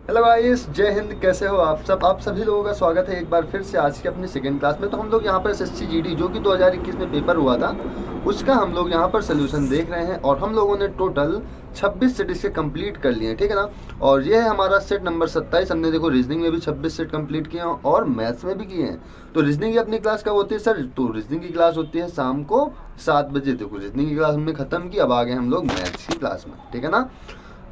Hello guys, जय हिंद। कैसे हो आप सभी लोगों का स्वागत है एक बार फिर से आज की अपनी सेकेंड क्लास में। तो हम लोग यहाँ पर एसएससी जीडी जो कि 2021 में पेपर हुआ था उसका हम लोग यहाँ पर सोल्यूशन देख रहे हैं और हम लोगों ने टोटल 26 सेट इसके कंप्लीट कर लिए हैं, ठीक है ना। और ये है हमारा सेट नंबर 27। हमने देखो रीजनिंग में भी 26 सेट कंप्लीट किए हैं और मैथ्स में भी किए हैं। तो रीजनिंग की अपनी क्लास कब होती है सर? तो रीजनिंग की क्लास होती है शाम को 7 बजे। देखो रीजनिंग की क्लास हमने खत्म की, अब आ गए हम लोग मैथ्स की क्लास में, ठीक है ना।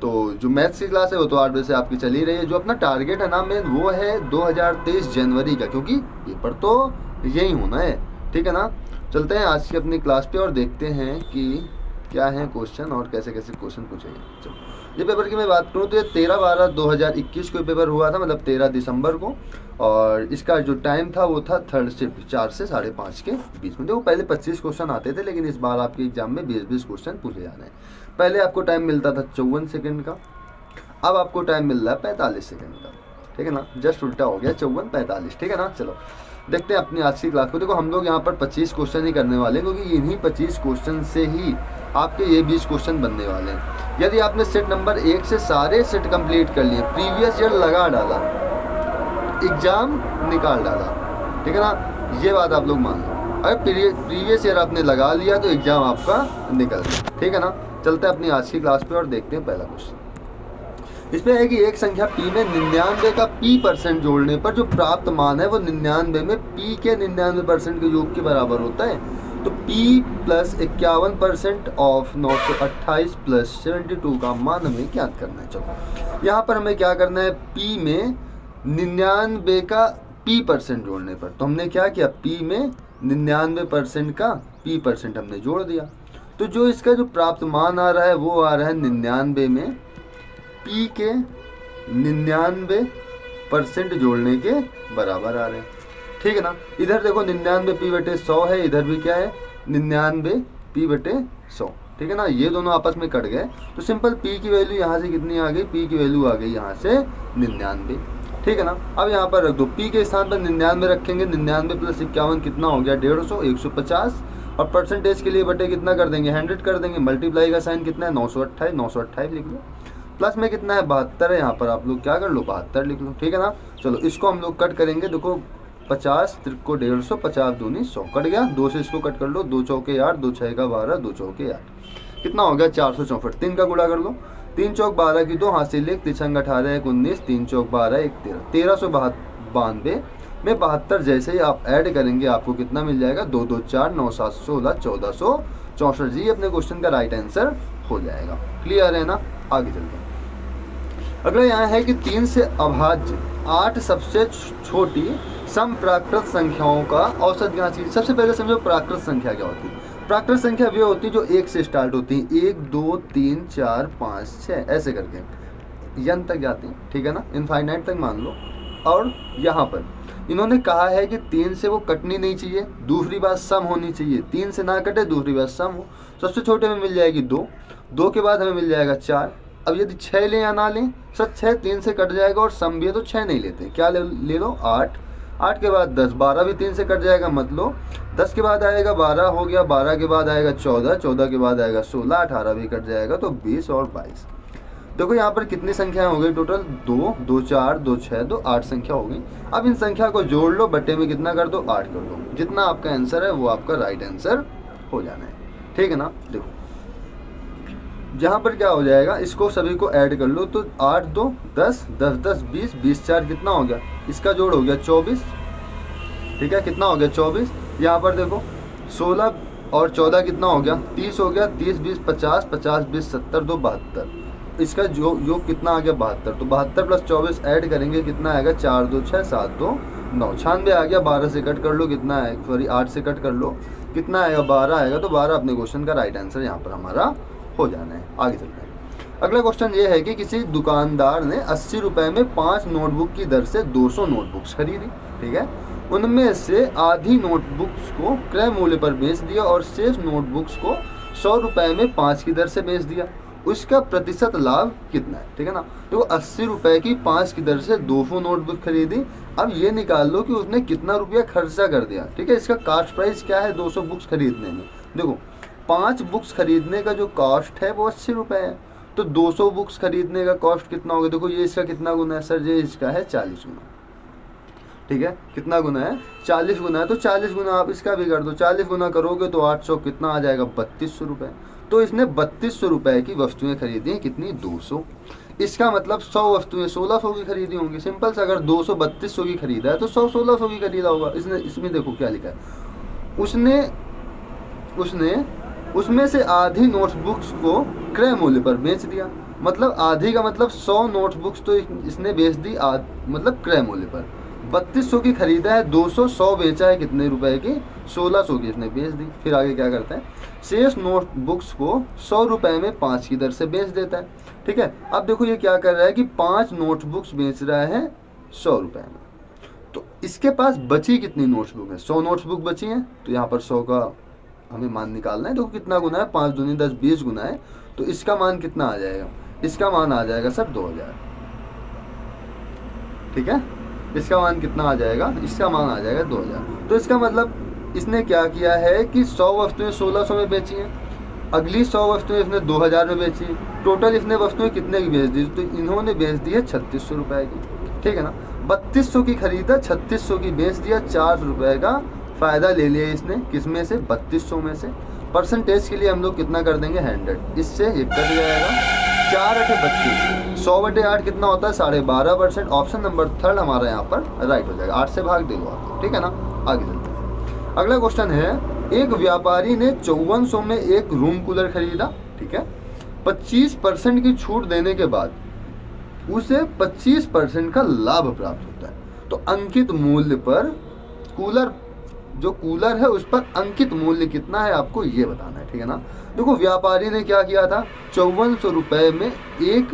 तो जो मैथ्स की क्लास है वो तो 8 बजे से आपकी चल ही रही है। जो अपना टारगेट है ना मेन, वो है 2023 जनवरी का, क्योंकि पेपर तो यही होना है, ठीक है ना। चलते हैं आज की अपनी क्लास पे और देखते हैं कि क्या है क्वेश्चन और कैसे कैसे क्वेश्चन पूछेंगे। चलो, ये पेपर की मैं बात करूँ तो ये 13/12/2021 को पेपर हुआ था, मतलब 13 दिसंबर को। और इसका जो टाइम था वो था थर्ड शिफ्ट 4 से 5:30 के बीच में। देखो पहले 25 क्वेश्चन आते थे, लेकिन इस बार आपके एग्जाम में 20-20 क्वेश्चन पूछे जा रहे हैं। पहले आपको टाइम मिलता था 54 सेकंड का, अब आपको टाइम मिल रहा है 45 सेकंड का, ठीक है ना। जस्ट उल्टा हो गया, 54-45, ठीक है ना। चलो देखते हैं अपनी आज की क्लास को। देखो हम लोग यहाँ पर 25 क्वेश्चन ही करने वाले हैं, क्योंकि इन्हीं 25 क्वेश्चन से ही आपके ये 20 क्वेश्चन बनने वाले हैं। यदि आपने सेट नंबर 1 से सारे सेट कंप्लीट कर लिए, प्रीवियस ईयर लगा डाला, एग्जाम निकाल डाला, ठीक है ना, ये बात आप लोग मान लो। अगर प्रीवियस ईयर आपने लगा लिया तो एग्जाम आपका निकल गया, ठीक है ना। चलते हैं अपनी आज की क्लास पे और देखते हैं पहला क्वेश्चन। इसमें है कि एक संख्या p में 99 का p% जोड़ने पर जो प्राप्त मान है वो 99 में p के 99% के योग के बराबर होता है। तो p प्लस 51% ऑफ 928 प्लस 72 का मान हमें ज्ञात करना है। चलो यहाँ पर हमें क्या करना है, p में 99 का p% जोड़ने पर, तो हमने क्या किया, p में 99% का p% हमने जोड़ दिया। तो जो इसका जो प्राप्त मान आ रहा है वो आ रहा है 99 में p के 99% जोड़ने के बराबर आ रहे हैं, ठीक है ना। इधर देखो 99p/100 है, इधर भी क्या है 99p/100, ठीक है ना। ये दोनों आपस में कट गए तो सिंपल p की वैल्यू यहाँ से कितनी आ गई, p की वैल्यू आ गई यहाँ से 99, ठीक है ना। अब यहाँ पर रख दो, p के स्थान पर 99 रखेंगे, 99 प्लस 51 कितना हो गया 150, 150, और परसेंटेज के लिए बटे कितना कर देंगे 100 कर देंगे। मल्टीप्लाई का साइन कितना है 928, 928 लिख लो। प्लस में कितना है 72 है, यहाँ पर आप लोग क्या कर लो 72 लिख लो, ठीक है ना। चलो इसको हम लोग कट करेंगे। देखो 50 को 150, 50 दूनी 100 कट गया, 2 से इसको कट कर लो, 2 चौके 8, 2 6 का 12, 2 चौके 8, कितना हो गया 464। 3 का गुणा कर लो, 3 चौक 12 की 2 हाथ से ले, 3 18 1 19, 3 चौक 12 1 13, 1392 में 72 जैसे ही आप ऐड करेंगे आपको कितना मिल जाएगा 2 2 4 9 7 16 1464 जी अपने क्वेश्चन का राइट आंसर हो जाएगा। क्लियर है ना, आगे चलते हैं। अगला यहाँ है कि 3 से अभाज्य 8 सबसे छोटी सम प्राकृत संख्याओं का औसत ज्ञात कीजिए। सबसे पहले समझो प्राकृत संख्या क्या होती है। प्राकृत संख्या वे होती है जो 1 से स्टार्ट होती है, 1 2 3 4 5 6 ऐसे करके यन तक जाती है, ठीक है ना, इनफाइनाइट तक मान लो। और यहाँ पर इन्होंने कहा है कि 3 से वो कटनी नहीं चाहिए, दूसरी बात सम होनी चाहिए, 3 से ना कटे, दूसरी बात सम हो। सबसे छोटे में मिल जाएगी 2, 2 के बाद हमें मिल जाएगा 4। अब यदि 6 लें या ना लें सर, 6 3 से कट जाएगा और सम भी है तो 6 नहीं लेते, क्या ले लो 8, 8 के बाद 10, 12 भी 3 से कट जाएगा मत लो, 10 के बाद आएगा 12 हो गया, 12 के बाद आएगा 14, 14 के बाद आएगा 16, 18 भी कट जाएगा तो 20 और 22। देखो यहाँ पर कितनी संख्याएं हो गई टोटल, 2 2 4 2 6 2 8 संख्या हो गई। अब इन संख्या को जोड़ लो, बट्टे में कितना कर दो 8 कर दो, जितना आपका आंसर है वो आपका राइट आंसर हो जाना है, ठीक है ना। देखो यहाँ पर क्या हो जाएगा, इसको सभी को ऐड कर लो तो 8 2 10 10 10 20 20 4 कितना हो गया, इसका जोड़ हो गया 24, ठीक है, कितना हो गया 24। यहाँ पर देखो 16 और 14 कितना हो गया 30 हो गया, 30 20 50, 50 20 70 2 72, इसका जो योग कितना आ गया 72। तो 72 प्लस 24 ऐड करेंगे कितना आएगा 4 2 6 7 2 9, 96 आ गया। 12 से कट कर लो कितना है, सॉरी 8 से कट कर लो कितना आएगा 12 आएगा। तो 12 अपने क्वेश्चन का राइट आंसर यहाँ पर हमारा हो जाना है। आगे चलते हैं। अगला क्वेश्चन ये है कि किसी दुकानदार ने 80 रुपये में 5 नोटबुक की दर से 200 नोटबुक्स खरीदी, ठीक है। उनमें से आधी नोटबुक्स को क्रय मूल्य पर बेच दिया और शेष नोटबुक्स को 100 रुपये में 5 की दर से बेच दिया, उसका प्रतिशत लाभ कितना है, ठीक है ना। तो 80 रुपये की 5 की दर से 200 नोटबुक खरीदी। अब ये निकाल लो कि उसने कितना रुपया खर्चा कर दिया, ठीक है। इसका कास्ट प्राइस क्या है 200 बुक्स खरीदने में। देखो 5 बुक्स खरीदने का जो कॉस्ट है वो 80 रुपये है, तो 200 बुक्स खरीदने का कॉस्ट कितना होगा? देखो ये इसका कितना गुना है सर? ये इसका है 40 गुना, ठीक है। कितना गुना है? 40 गुना है। तो 40 गुना आप इसका भी कर दो, 40 गुना करोगे तो 800 कितना आ जाएगा? 3200 रुपये। तो इसने 3200 रुपये की वस्तुएं खरीदी हैं, कितनी? 200। इसका मतलब 100 वस्तुएं 1600 की खरीदी होंगी। सिंपल से अगर 200 3200 की खरीदा है तो 100 1600 की खरीदा होगा। इसने इसमें देखो क्या लिखा है, उसने उसमें से आधी नोटबुक्स को क्रय मूल्य पर बेच दिया। मतलब आधी का मतलब 100 नोटबुक्स तो इसने बेच दी मतलब क्रय मूल्य पर। 3200 की खरीदा है, 200 बेचा है कितने रुपए की? 1600 की इसने बेच दी। फिर आगे क्या करता है? शेष नोटबुक्स को 100 रुपये में 5 की दर से बेच देता है, ठीक है। अब देखो ये क्या कर रहा है कि 5 नोटबुक्स बेच रहा है 100 रुपये में। तो इसके पास बची कितनी नोटबुक है? 100 नोटबुक बची हैं। तो यहाँ पर 100 का हमें मान निकालना है। देखो कितना गुना है? 5 दूनी 10 20 गुना है। तो इसका मान कितना आ जाएगा? इसका मान आ जाएगा सर 2000, ठीक है। इसका मान कितना आ जाएगा? इसका मान आ जाएगा 2000। तो इसका मतलब इसने क्या किया है कि 100 वस्तुएं 1600 में बेची हैं, अगली 100 वस्तुएं इसने 2000 में बेची। टोटल इसने वस्तुएं कितने की बेच दी? तो इन्होंने बेच दी है 3600 रुपये की, ठीक है ना। 3200 की खरीदा, 3600 की बेच दिया, 400 रुपये का फ़ायदा ले लिया इसने। किस में से? 3200 में से। परसेंटेज के लिए हम लोग कितना कर देंगे? 100। इससे ये कट जाएगा, 4 8 32। 100/8 कितना होता है? 12.5%। ऑप्शन नंबर 3 हमारा यहाँ पर राइट हो जाएगा। 8 से भाग दे दो आप, ठीक है ना। आगे चलते हैं। अगला क्वेश्चन है, एक व्यापारी ने 5400 में एक रूम कूलर खरीदा, ठीक है। 25% की छूट देने के बाद उसे 25% का लाभ प्राप्त होता है। तो अंकित मूल्य पर जो कूलर है उस पर अंकित मूल्य कितना है आपको ये बताना है, ठीक है ना। देखो व्यापारी ने क्या किया था? 5400 रुपये में एक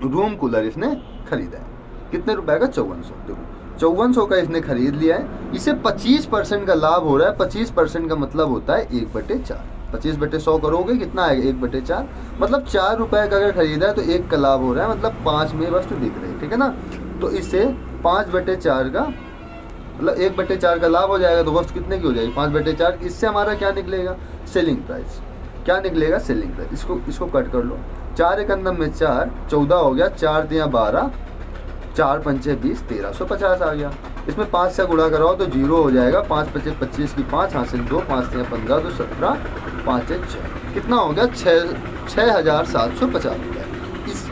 रूम कूलर इसने खरीदा है। कितने रुपए का? 5400। देखो 5400 का इसने खरीद लिया है, इसे 25% का लाभ हो रहा है। 25% का मतलब होता है 1/4। 25/100 करोगे कितना आएगा? 1/4। मतलब 4 रुपए का अगर खरीदा है तो 1 का लाभ हो रहा है, मतलब 5 में वस्तु बिक रही है, ठीक है ना। तो इससे 5/4 का मतलब 1/4 का लाभ हो जाएगा। तो वस्तु कितने की हो जाएगी? 5/4। इससे हमारा क्या निकलेगा? Selling price. क्या निकलेगा? Selling price. इसको कट कर लो। 4 एक अंदर में 4 14 हो गया, 4 3 12, 4 पंचे 20, 1350 आ गया। इसमें 5 से गुणा कराओ तो 0 हो जाएगा। 5 पचे 25 की 5 हासिल 2, 5 3 15, 2 17, 5 1 6। कितना हो गया? 6750 रुपये।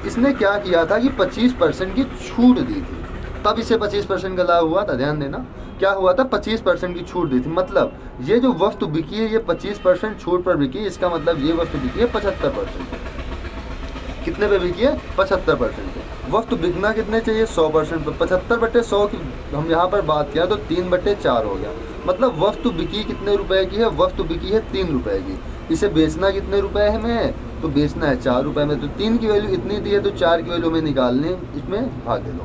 इसने क्या किया था कि 25% की छूट दी थी, तब इसे 25% का लाभ हुआ था। ध्यान देना क्या हुआ था? 25% की छूट दी थी। मतलब ये जो वस्तु बिकी है ये 25% छूट पर बिकी। इसका मतलब ये वस्तु बिकी है 75%। कितने पे बिकी है? 75% पे। वस्तु बिकना कितने चाहिए? 100% पे। 75/100 की हम यहाँ पर बात किया तो 3/4 हो गया। मतलब वस्तु बिकी कितने रुपए की है? वस्तु बिकी है 3 रुपए की। इसे बेचना कितने रुपए में है? तो बेचना है 4 रुपए में। तो 3 की वैल्यू इतनी दी है तो 4 की वैल्यू में निकालने, इसमें भाग दे दो।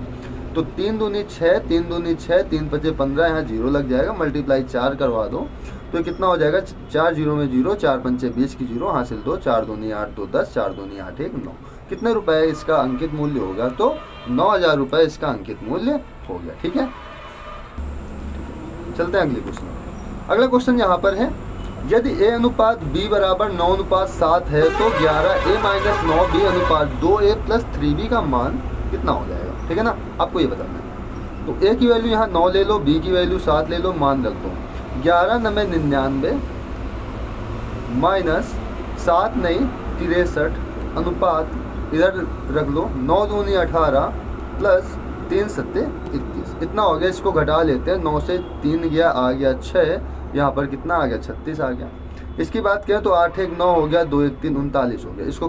तो 3 दूनी 6, 3 दूनी 6, 3 पचे 15, यहाँ 0 लग जाएगा। मल्टीप्लाई 4 करवा दो तो कितना हो जाएगा? 4 0 में 0, 4 पंचे 20 की 0 हासिल 2, 4 दूनी 8 2 10, 4 दूनी 8 1 9। कितने रुपए इसका अंकित मूल्य होगा? तो 9000 रुपये इसका अंकित मूल्य हो गया, ठीक है। चलते हैं अगले क्वेश्चन। अगला क्वेश्चन यहाँ पर है, यदि A अनुपात B बराबर 9:7 है तो 11A - 9B अनुपात 2A + 3B का मान कितना हो जाएगा, ठीक है ना। आपको ये बताना है। तो A की वैल्यू यहाँ 9 ले लो, B की वैल्यू 7 ले लो, मान रख दो। 11 9 99 माइनस 7 नहीं 63 अनुपात इधर रख लो, 9 दूनी 18 प्लस 3 7 21। इतना हो गया। इसको घटा लेते हैं। 9 से 3 गया, आ गया 6, यहाँ पर कितना आ गया? 36 आ गया। इसकी बात करें तो 8 1 9 हो गया, 2 1 3 39 हो गया। इसको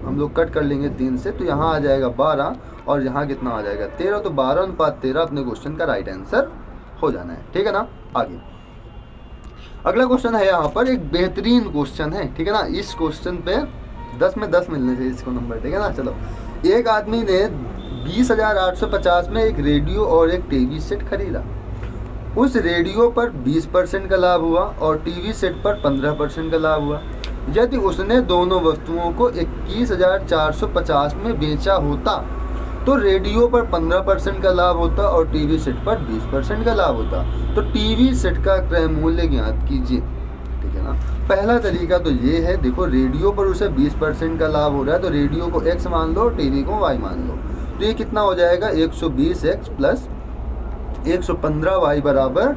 हम लोग कट कर लेंगे 3 से, तो यहाँ आ जाएगा 12 और यहाँ कितना आ जाएगा? 13। तो 12:13 अपने क्वेश्चन का राइट आंसर हो जाना है, ठीक है ना। आगे अगला क्वेश्चन है यहाँ पर एक बेहतरीन क्वेश्चन है, ठीक है ना। इस क्वेश्चन पे 10 में 10 मिलने चाहिए इसको नंबर, ठीक है ना। चलो, एक आदमी ने 20,850 में एक रेडियो और एक टीवी सेट खरीदा। उस रेडियो पर 20% का लाभ हुआ और टीवी सेट पर 15% का लाभ हुआ। यदि उसने दोनों वस्तुओं को 21,450 में बेचा होता तो रेडियो पर 15% का लाभ होता और टीवी सेट पर 20% का लाभ होता। तो टीवी सेट का क्रय मूल्य ज्ञात कीजिए, ठीक है ना। पहला तरीका तो ये है, देखो रेडियो पर उसे 20% का लाभ हो रहा है, तो रेडियो को x मान लो, टीवी को y मान लो, तो ये कितना हो जाएगा 120x प्लस 115y बराबर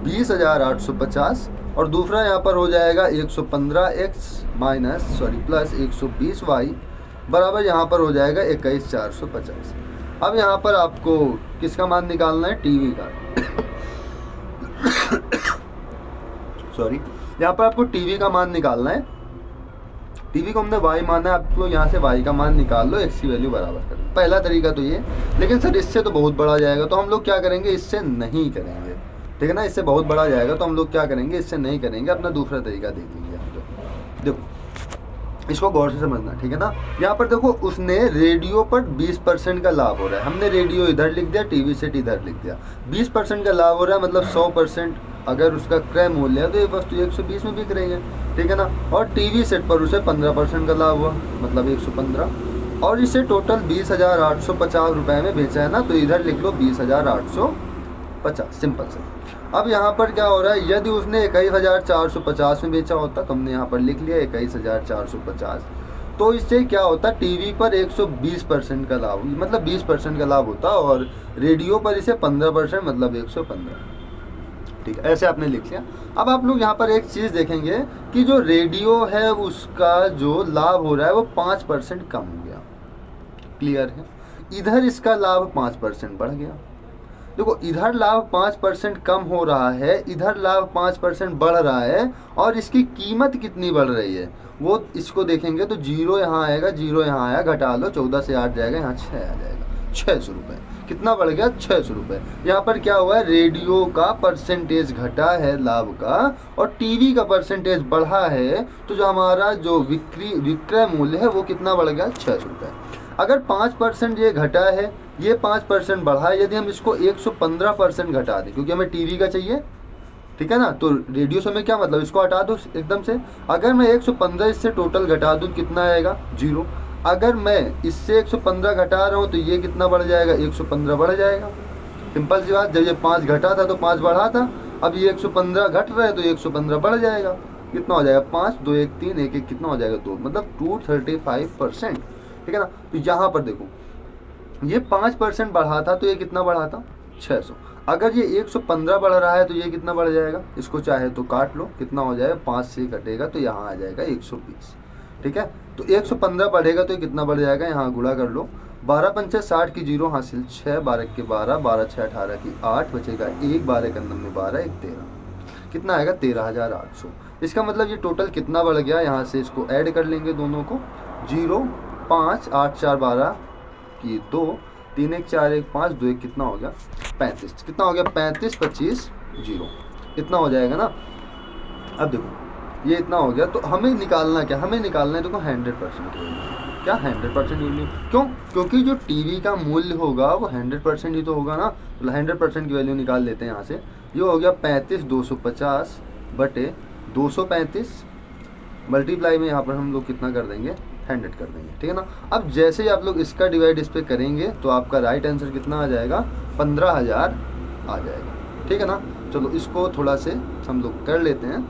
20,850, और दूसरा यहाँ पर हो जाएगा 115x प्लस 120y बराबर यहाँ पर हो जाएगा 21,450। अब यहाँ पर आपको किसका मान निकालना है, टीवी का सॉरी, यहाँ पर आपको टीवी का मान निकालना है। टीवी को हमने y माना है, आप लोग यहाँ से y का मान निकाल लो, x की वैल्यू बराबर कर लो। पहला तरीका तो ये, लेकिन सर इससे तो बहुत बड़ा जाएगा, तो हम लोग क्या करेंगे, इससे नहीं करेंगे, ठीक है ना। इससे बहुत बड़ा जाएगा तो हम लोग क्या करेंगे, इससे नहीं करेंगे, अपना दूसरा तरीका देख लीजिए हम लोग। देखो इसको गौर से समझना, ठीक है ना। यहाँ पर देखो उसने रेडियो पर 20% का लाभ हो रहा है, हमने रेडियो इधर लिख दिया, टीवी सेट इधर लिख दिया। 20% का लाभ हो रहा है मतलब 100% अगर उसका क्रय मूल्य है तो ये वस्तु 120 में बिक रही है, ठीक है ना। और टीवी सेट पर उसे 15% का लाभ हुआ मतलब 115, और इसे टोटल 20,850 रुपये में बेचा है ना, तो इधर लिख लो 20,850, सिंपल से। अब यहाँ पर क्या हो रहा है, यदि उसने 21,450 में बेचा होता तो हमने यहाँ पर लिख लिया 21,450, तो इससे क्या होता, टीवी पर 120% का लाभ मतलब 20% का लाभ होता, और रेडियो पर इसे 15% मतलब 115, ठीक है। ऐसे आपने लिख लिया। अब आप लोग यहाँ पर एक चीज़ देखेंगे कि जो रेडियो है उसका जो लाभ हो रहा है वो 5% कम हो गया, क्लियर है। इधर इसका लाभ 5% बढ़ गया। देखो इधर लाभ 5% कम हो रहा है, इधर लाभ 5% बढ़ रहा है, और इसकी कीमत कितनी बढ़ रही है वो इसको देखेंगे तो 0 यहाँ आएगा, 0 यहाँ आया, घटा लो, 14 से 8 जाएगा, यहाँ 6 आ जाएगा, 600 रुपये। कितना बढ़ गया, 600 रुपये। यहाँ पर क्या हुआ है, रेडियो का परसेंटेज घटा है लाभ का, और टीवी का परसेंटेज बढ़ा है, तो जो हमारा जो विक्रय मूल्य है वो कितना बढ़ गया, 600 रुपये। अगर 5% ये घटा है, ये 5% बढ़ा है, यदि हम इसको 115% घटा दें, क्योंकि हमें टीवी का चाहिए, ठीक है ना, तो रेडियो से में क्या मतलब, इसको हटा दो एकदम से। अगर मैं 115 इससे टोटल घटा दूँ कितना आएगा, 0। अगर मैं इससे 115 घटा रहा हूँ तो ये कितना बढ़ जाएगा, 115 बढ़ जाएगा। सिंपल सी बात, जब ये 5 घटा था तो 5 बढ़ा था, अब ये 115 घट रहा है तो 115 बढ़ जाएगा। कितना हो जाएगा, 5 2 1 3 1 1 कितना हो जाएगा, 2, मतलब 235%, ठीक है ना। तो यहाँ पर देखो ये 5% बढ़ा था तो ये कितना बढ़ा था, 600। अगर ये 115 बढ़ रहा है तो ये कितना बढ़ जाएगा, इसको चाहे तो काट लो, कितना हो जाएगा, 5 से कटेगा तो यहाँ आ जाएगा 120, ठीक है। तो 115 बढ़ेगा तो ये कितना बढ़ जाएगा, यहाँ गुणा कर लो, 12 पंचे 60 की 0 हासिल 6, 12 के 12, 12 6 18 की 8, बचेगा 1, 12 का 9 12, 1 13, कितना आएगा 13,800। इसका मतलब ये टोटल कितना बढ़ गया, यहाँ से इसको ऐड कर लेंगे दोनों को, 0 5 8 4 12 की 2, 3 1 4 1 5 2 1 कितना हो गया, 35, कितना हो गया, 35 25 0, इतना हो जाएगा ना। अब देखो ये इतना हो गया, तो हमें निकालना क्या, हमें निकालना है देखो 100% वैल्यू। क्या 100% वैल्यू, क्यों, क्योंकि जो टीवी का मूल्य होगा वो 100% ही तो होगा ना, तो 100% की वैल्यू निकाल लेते हैं यहाँ से। ये हो गया 35,250 बटे 235 मल्टीप्लाई में यहाँ पर हम लोग कितना कर देंगे, 100 कर देंगे, ठीक है ना। अब जैसे ही आप लोग इसका डिवाइड इस पर करेंगे तो आपका राइट आंसर कितना आ जाएगा, 15,000 आ जाएगा, ठीक है ना। चलो इसको थोड़ा से हम लोग कर लेते हैं।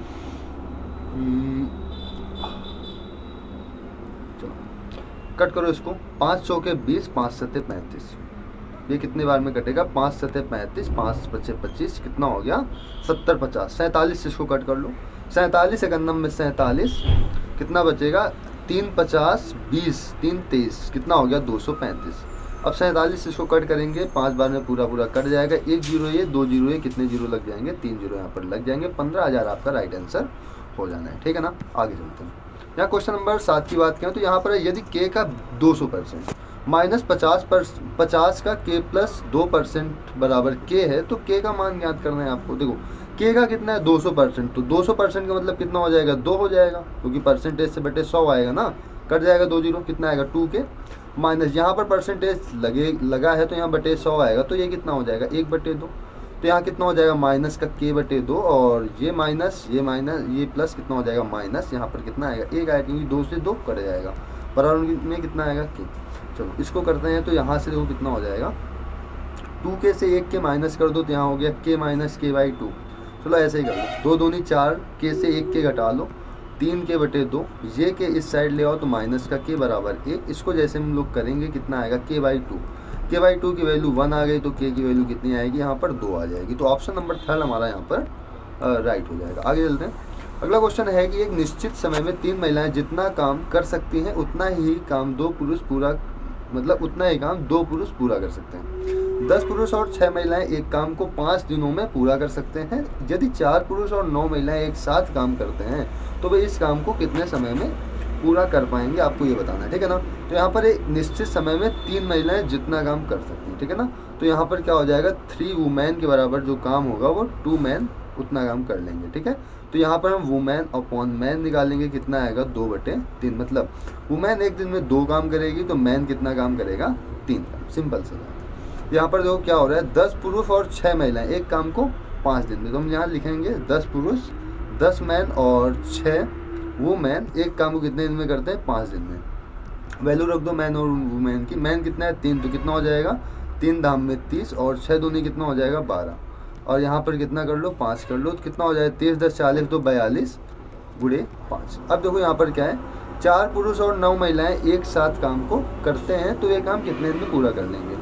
चलो कट करो इसको, 5 चौके 20, 5 सत्ते 35, ये कितने बार में कटेगा, 5 सत्ते 35, 5 बचे 25, कितना हो गया 70 50 47, इसको कट कर लो, 47 एक नंबर में 47, कितना बचेगा 3 50 20 3 23, कितना हो गया 235। अब 47 इसको कट करेंगे, 5 बार में पूरा पूरा कट जाएगा, 1 जीरो ये 2 जीरो ये, कितने जीरो लग जाएंगे, 3 जीरो यहाँ पर लग जाएंगे, 15,000 आपका राइट आंसर हो जाना है, ठीक है ना। आगे चलते हैं, यहाँ क्वेश्चन नंबर 7 की बात करें तो यहाँ पर यदि k का 200% माइनस 50 का k प्लस 2% बराबर k है, तो k का मान ज्ञात करना है आपको। देखो k का कितना है 200%, तो 200% का मतलब कितना हो जाएगा, 2 हो जाएगा, क्योंकि परसेंटेज से बटे 100 आएगा ना, कट जाएगा 2 जीरो, कितना आएगा 2k, माइनस यहाँ पर परसेंटेज लगा है तो यहाँ बटे 100 आएगा, तो ये कितना हो जाएगा 1/2, तो यहाँ कितना हो जाएगा माइनस का k/2, और ये माइनस ये प्लस कितना हो जाएगा माइनस, यहाँ पर कितना आएगा 1 आएगा, क्योंकि 2 से 2 कट जाएगा, बराबर में कितना आएगा k। चलो इसको करते हैं, तो यहाँ से देखो कितना हो जाएगा, 2k से 1k माइनस कर दो तो यहाँ हो गया k - k/2, चलो ऐसे ही कर लो, 2 दूनी 4, के से 1 के घटा लो, 3k/2, ये के इस साइड ले आओ तो माइनस का k बराबर 1। इसको जैसे हम लोग करेंगे कितना आएगा k/2, k/2 की वैल्यू 1 आ गई तो k की वैल्यू कितनी आएगी यहाँ पर 2 आ जाएगी। तो ऑप्शन नंबर 3 हमारा यहाँ पर राइट हो जाएगा। आगे चलते हैं। अगला क्वेश्चन है कि एक निश्चित समय में 3 महिलाएं जितना काम कर सकती हैं उतना ही काम 2 पुरुष पूरा कर सकते हैं। 10 पुरुष और 6 महिलाएं एक काम को 5 दिनों में पूरा कर सकते हैं। यदि 4 पुरुष और 9 महिलाएं एक साथ काम करते हैं तो वे इस काम को कितने समय में पूरा कर पाएंगे, आपको ये बताना है, ठीक है ना। तो यहाँ पर एक निश्चित समय में 3 महिलाएं जितना काम कर सकती हैं, ठीक है ना। तो यहाँ पर क्या हो जाएगा, 3 वुमेन के बराबर जो काम होगा वो 2 मैन उतना काम कर लेंगे, ठीक है। तो यहाँ पर हम वुमेन अपॉन मैन निकालेंगे, कितना आएगा 2/3, मतलब वुमेन एक दिन में 2 काम करेगी तो मैन कितना काम करेगा, 3 काम। सिंपल से यहाँ पर देखो क्या हो रहा है, 10 पुरुष और 6 महिलाएं एक काम को 5 दिन में, तो हम यहाँ लिखेंगे 10 पुरुष 10 मैन और 6 वुमेन एक काम को कितने दिन में करते हैं, 5 दिन में। वैल्यू रख दो मैन और वुमेन की, मैन कितना है 3, तो कितना हो जाएगा 3 दाम में 30 और 6 दूनी कितना हो जाएगा 12, और यहाँ पर कितना कर लो 5 कर लो, तो कितना हो जाएगा 30 10 40 तो 42 गुणे 5। अब देखो यहाँ पर क्या है, 4 पुरुष और 9 महिलाएं एक साथ काम को करते हैं तो ये काम कितने दिन में पूरा कर लेंगे।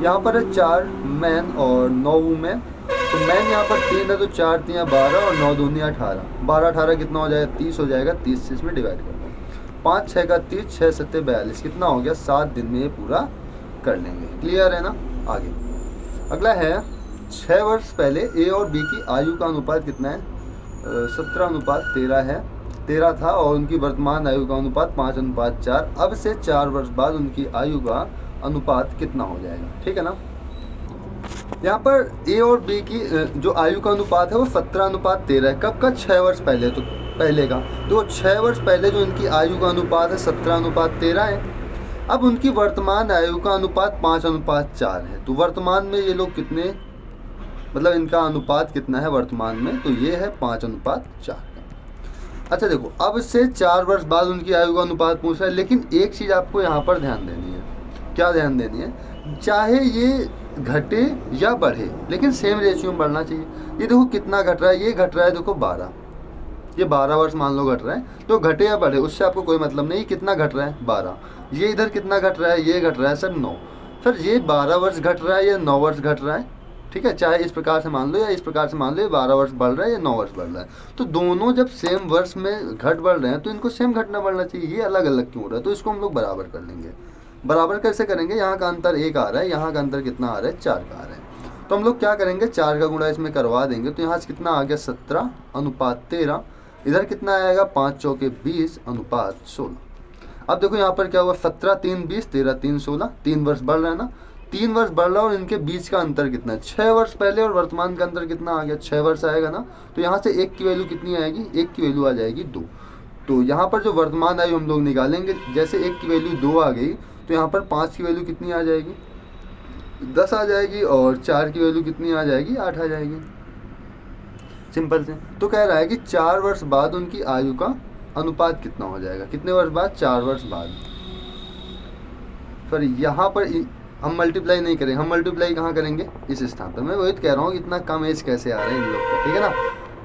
यहाँ पर है 4 मैन और 9 वुमेन, तो मैन यहाँ पर 3 है तो 4 3 12 और 9 दूनी 18, 12 18 कितना हो जाएगा 30 हो जाएगा, 30 से इसमें डिवाइड कर दो, 5 6 का 30 6 7 42 कितना हो गया 7 दिन में ये पूरा कर लेंगे। क्लियर है ना। आगे अगला है 6 वर्ष पहले ए और बी की आयु का अनुपात कितना है, 17:13 है, 13 था, और उनकी वर्तमान आयु का अनुपात 5:4। अब से 4 वर्ष बाद उनकी आयु का अनुपात कितना हो जाएगा, ठीक है ना। यहाँ पर ए और बी की जो आयु का अनुपात है वो 17:13 है। कब का, 6 वर्ष पहले, तो पहले का, तो 6 वर्ष पहले जो इनकी आयु का अनुपात है 17:13 है। अब उनकी वर्तमान आयु का अनुपात 5:4 है, तो वर्तमान में ये लोग कितने, मतलब इनका अनुपात कितना है वर्तमान में, तो ये है 5:4। अच्छा देखो, अब से 4 वर्ष बाद उनकी आयु का अनुपात पूछ रहा है, लेकिन एक चीज़ आपको यहाँ पर ध्यान देनी है। क्या ध्यान देनी है, चाहे ये घटे या बढ़े लेकिन सेम रेशियो में बढ़ना चाहिए। ये देखो कितना घट रहा है, ये घट रहा है देखो 12, ये 12 वर्ष मान लो घट रहा है, तो घटे या बढ़े उससे आपको कोई मतलब नहीं। कितना घट रहा है 12, ये इधर कितना घट रहा है, ये घट रहा है सर 9, सर ये 12 वर्ष घट रहा है या 9 वर्ष घट रहा है, ठीक है। चाहे इस प्रकार से मान लो या इस प्रकार से मान लो, 12 वर्ष बढ़ रहा है या 9 वर्ष बढ़ रहा है, तो दोनों जब सेम वर्ष में घट बढ़ रहे हैं तो इनको सेम घटना बढ़ना चाहिए। ये अलग अलग क्यों हो रहा है, तो इसको हम लोग बराबर कर लेंगे। बराबर कैसे करेंगे, यहाँ का अंतर 1 आ रहा है, यहाँ का अंतर कितना आ रहा है 4 का आ रहा है, तो हम लोग क्या करेंगे 4 का गुणा इसमें करवा देंगे, तो यहाँ से कितना आ गया 17:13, इधर कितना आएगा 5 चौके 20:16। अब देखो यहाँ पर क्या हुआ, 17 3 20 13 3 16, 3 वर्ष बढ़ रहा है ना, 3 वर्ष बढ़ रहा है, और इनके बीच का अंतर कितना है 6 वर्ष पहले और वर्तमान का अंतर कितना आ गया 6 वर्ष आएगा ना, तो यहाँ से 1 की वैल्यू कितनी आएगी, 1 की वैल्यू आ जाएगी 2। तो यहाँ पर जो वर्तमान आयु हम लोग निकालेंगे, जैसे 1 की वैल्यू 2 आ गई तो यहाँ पर 5 की वैल्यू कितनी आ जाएगी 10 आ जाएगी, और 4 की वैल्यू कितनी आ जाएगी 8 आ जाएगी। सिंपल से तो कह रहा है कि 4 वर्ष बाद उनकी आयु का अनुपात कितना हो जाएगा, कितने वर्ष बाद 4 वर्ष बाद। सॉरी यहाँ पर हम मल्टीप्लाई नहीं करेंगे, हम मल्टीप्लाई कहाँ करेंगे, इस स्थान पर। मैं वही तो कह रहा हूँ कि इतना कम एज कैसे आ रहे हैं इन लोग का, ठीक है ना।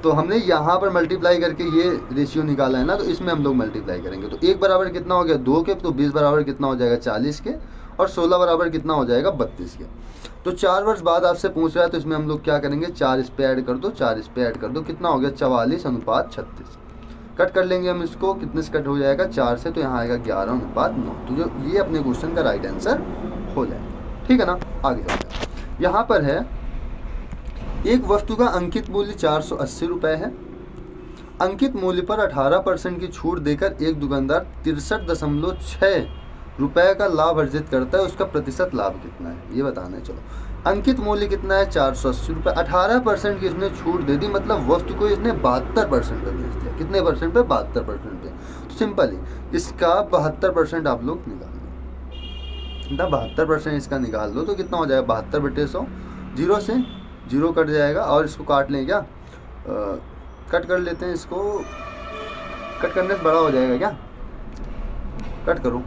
तो हमने यहाँ पर मल्टीप्लाई करके ये रेशियो निकाला है ना, तो इसमें हम लोग मल्टीप्लाई करेंगे, तो 1 बराबर कितना हो गया 2 के, तो 20 बराबर कितना हो जाएगा 40 के, और 16 बराबर कितना हो जाएगा 32 के। तो 4 वर्ष बाद आपसे पूछ रहा है, तो इसमें हम लोग क्या करेंगे 4 इस पे ऐड कर दो, 4 इस पे ऐड कर दो, कितना हो गया 44:36। कट कर लेंगे हम इसको, कितने से कट हो जाएगा 4 से, तो यहाँ आएगा 11:9। तो जो ये अपने क्वेश्चन का राइट आंसर हो जाएगा, ठीक है ना। आगे चलते हैं, यहाँ पर है एक वस्तु का अंकित मूल्य 480 रुपये है। अंकित मूल्य पर 18% की छूट देकर एक दुकानदार 63.6 रुपये का लाभ अर्जित करता है, उसका प्रतिशत लाभ कितना है ये बताना है। चलो, अंकित मूल्य कितना है 480 रुपये, 18% की इसने छूट दे दी, मतलब वस्तु को इसने 72% पे बेच दिया। कितने परसेंट पे, 72% पे। तो सिंपल ही इसका 72% आप लोग निकाल लो, 72% इसका निकाल दो, तो कितना हो जाएगा 72/100, 0 से 0 कट जाएगा, और इसको काट लें क्या, कट कर लेते हैं इसको, कट करने से बड़ा हो जाएगा क्या, कट करो,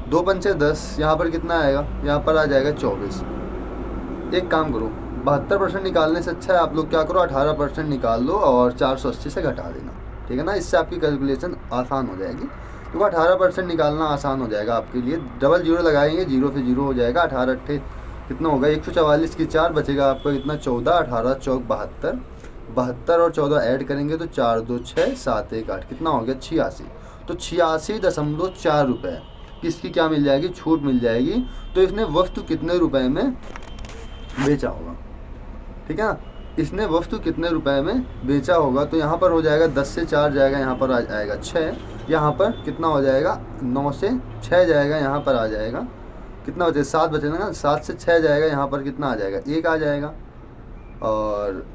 2 पंचे 10, यहाँ पर कितना आएगा, यहाँ पर आ जाएगा 24। एक काम करो 72% निकालने से अच्छा है आप लोग क्या करो, 18% निकाल लो और 480 से घटा देना, ठीक है ना। इससे आपकी कैलकुलेशन आसान हो जाएगी। तो 18% निकालना आसान हो जाएगा आपके लिए। डबल जीरो लगाएंगे, जीरो से जीरो हो जाएगा। 18 अट्ठे कितना होगा, 144 की 4 बचेगा आपका कितना, 14, 18 चौक 72, 72 और 14 ऐड करेंगे तो 4 2 6 7 1 8 कितना हो गया, 86। तो 86.4 रुपये किसकी क्या मिल जाएगी, छूट मिल जाएगी। तो इसने वस्तु कितने रुपए में बेचा होगा, ठीक है ना। इसने वस्तु कितने रुपए में बेचा होगा, तो यहाँ पर हो जाएगा 10 से 4 जाएगा, यहाँ पर आ जाएगा 6, यहाँ पर कितना हो जाएगा 9 से 6 जाएगा, यहाँ पर आ जाएगा कितना बचे, 7 बचेगा ना, 7 से 6 जाएगा, यहाँ पर कितना आ जाएगा 1 आ जाएगा। और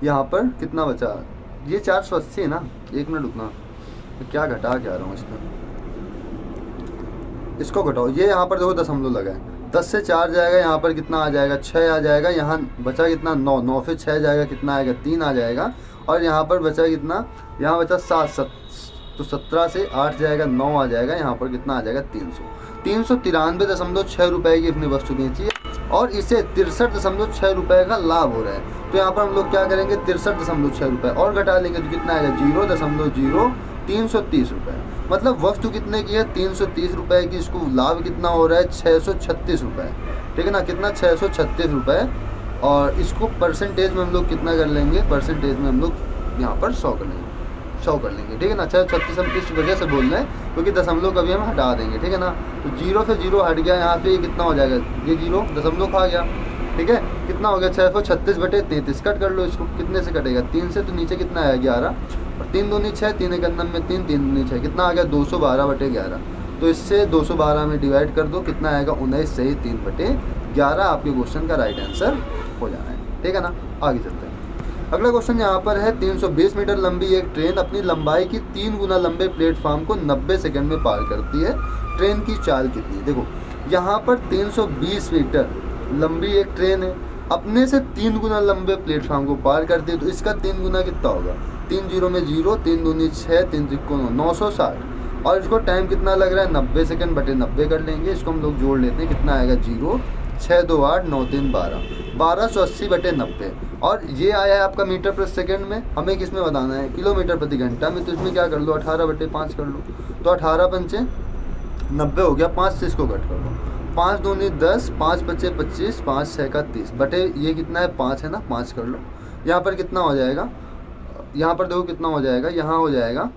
यहाँ पर कितना बचा, ये 480 है ना, 1 मिनट रुकना, तो क्या घटा क्या रहा हूँ इसमें, इसको घटाओ। ये यहाँ पर देखो दशमलव लगा है, 10 से 4 जाएगा, यहाँ पर कितना आ जाएगा 6 आ जाएगा, यहाँ बचा कितना 9, 9 से 6 जाएगा कितना आएगा 3 आ जाएगा। और यहाँ पर बचा कितना, यहाँ बचा 7, तो 17 से 8 जाएगा 9 आ जाएगा, यहाँ पर कितना आ जाएगा 393.6 रुपये की अपनी वस्तु बेची है और इसे 63.6 रुपये का लाभ हो रहा है। तो यहाँ पर हम लोग क्या करेंगे, 63.6 रुपये और घटा लेंगे तो कितना आएगा 0.0330 रुपये। मतलब वस्तु कितने की है 330 रुपये की, इसको लाभ कितना हो रहा है 636 रुपये, ठीक है ना, कितना 636 रुपये। और इसको परसेंटेज में हम लोग कितना कर लेंगे, परसेंटेज में हम लोग यहाँ पर 100 कर लेंगे, 100 कर लेंगे, ठीक है ना। 636 हम इस वजह से बोल रहे हैं क्योंकि दशमलव कभी हम हटा देंगे, ठीक है ना। तो 0 से 0 हट गया, यहाँ पे कितना हो जाएगा, ये 0 दशमलव खा गया, ठीक है। कितना हो गया 636/33, कट कर लो इसको, कितने से कटेगा 3 से, तो नीचे कितना आया 11 और 3 दूनी 6, 3 एक अंदर में 3, 3 दूनी 6, कितना आ गया 212/11। तो इससे 212 में डिवाइड कर दो, कितना आएगा 19 सही 3/11। आपके क्वेश्चन का राइट आंसर हो जाना है, ठीक है ना। आगे चलते हैं। अगला क्वेश्चन यहाँ पर है, 320 मीटर लंबी एक ट्रेन अपनी लंबाई की 3 गुना लंबे प्लेटफॉर्म को 90 सेकंड में पार करती है, ट्रेन की चाल कितनी है। देखो यहाँ पर 320 मीटर लंबी एक ट्रेन है, अपने से 3 गुना लंबे प्लेटफॉर्म को पार करती है, तो इसका 3 गुना कितना होगा, 3 0 में 0, 3 दूनी 6, 3 त्रिकोण 960 और इसको टाइम कितना लग रहा है 90 सेकंड बटे 90 कर लेंगे, इसको हम लोग जोड़ लेते हैं, कितना आएगा 0 6 2 8 9 3 12, 1280/90। और ये आया है आपका मीटर प्रति सेकंड में, हमें किस में बताना है किलोमीटर प्रति घंटा में, तो इसमें क्या कर लो 18/5 कर लो, तो 18 पंचे 90 हो गया, 5 से इसको कट कर लो, 5 दूनी 10, 5 बचे 25, 5 6 का 30 बटे ये कितना है 5 है ना, 5 कर लो। यहाँ पर कितना हो जाएगा, यहाँ पर देखो कितना हो जाएगा, यहाँ हो जाएगा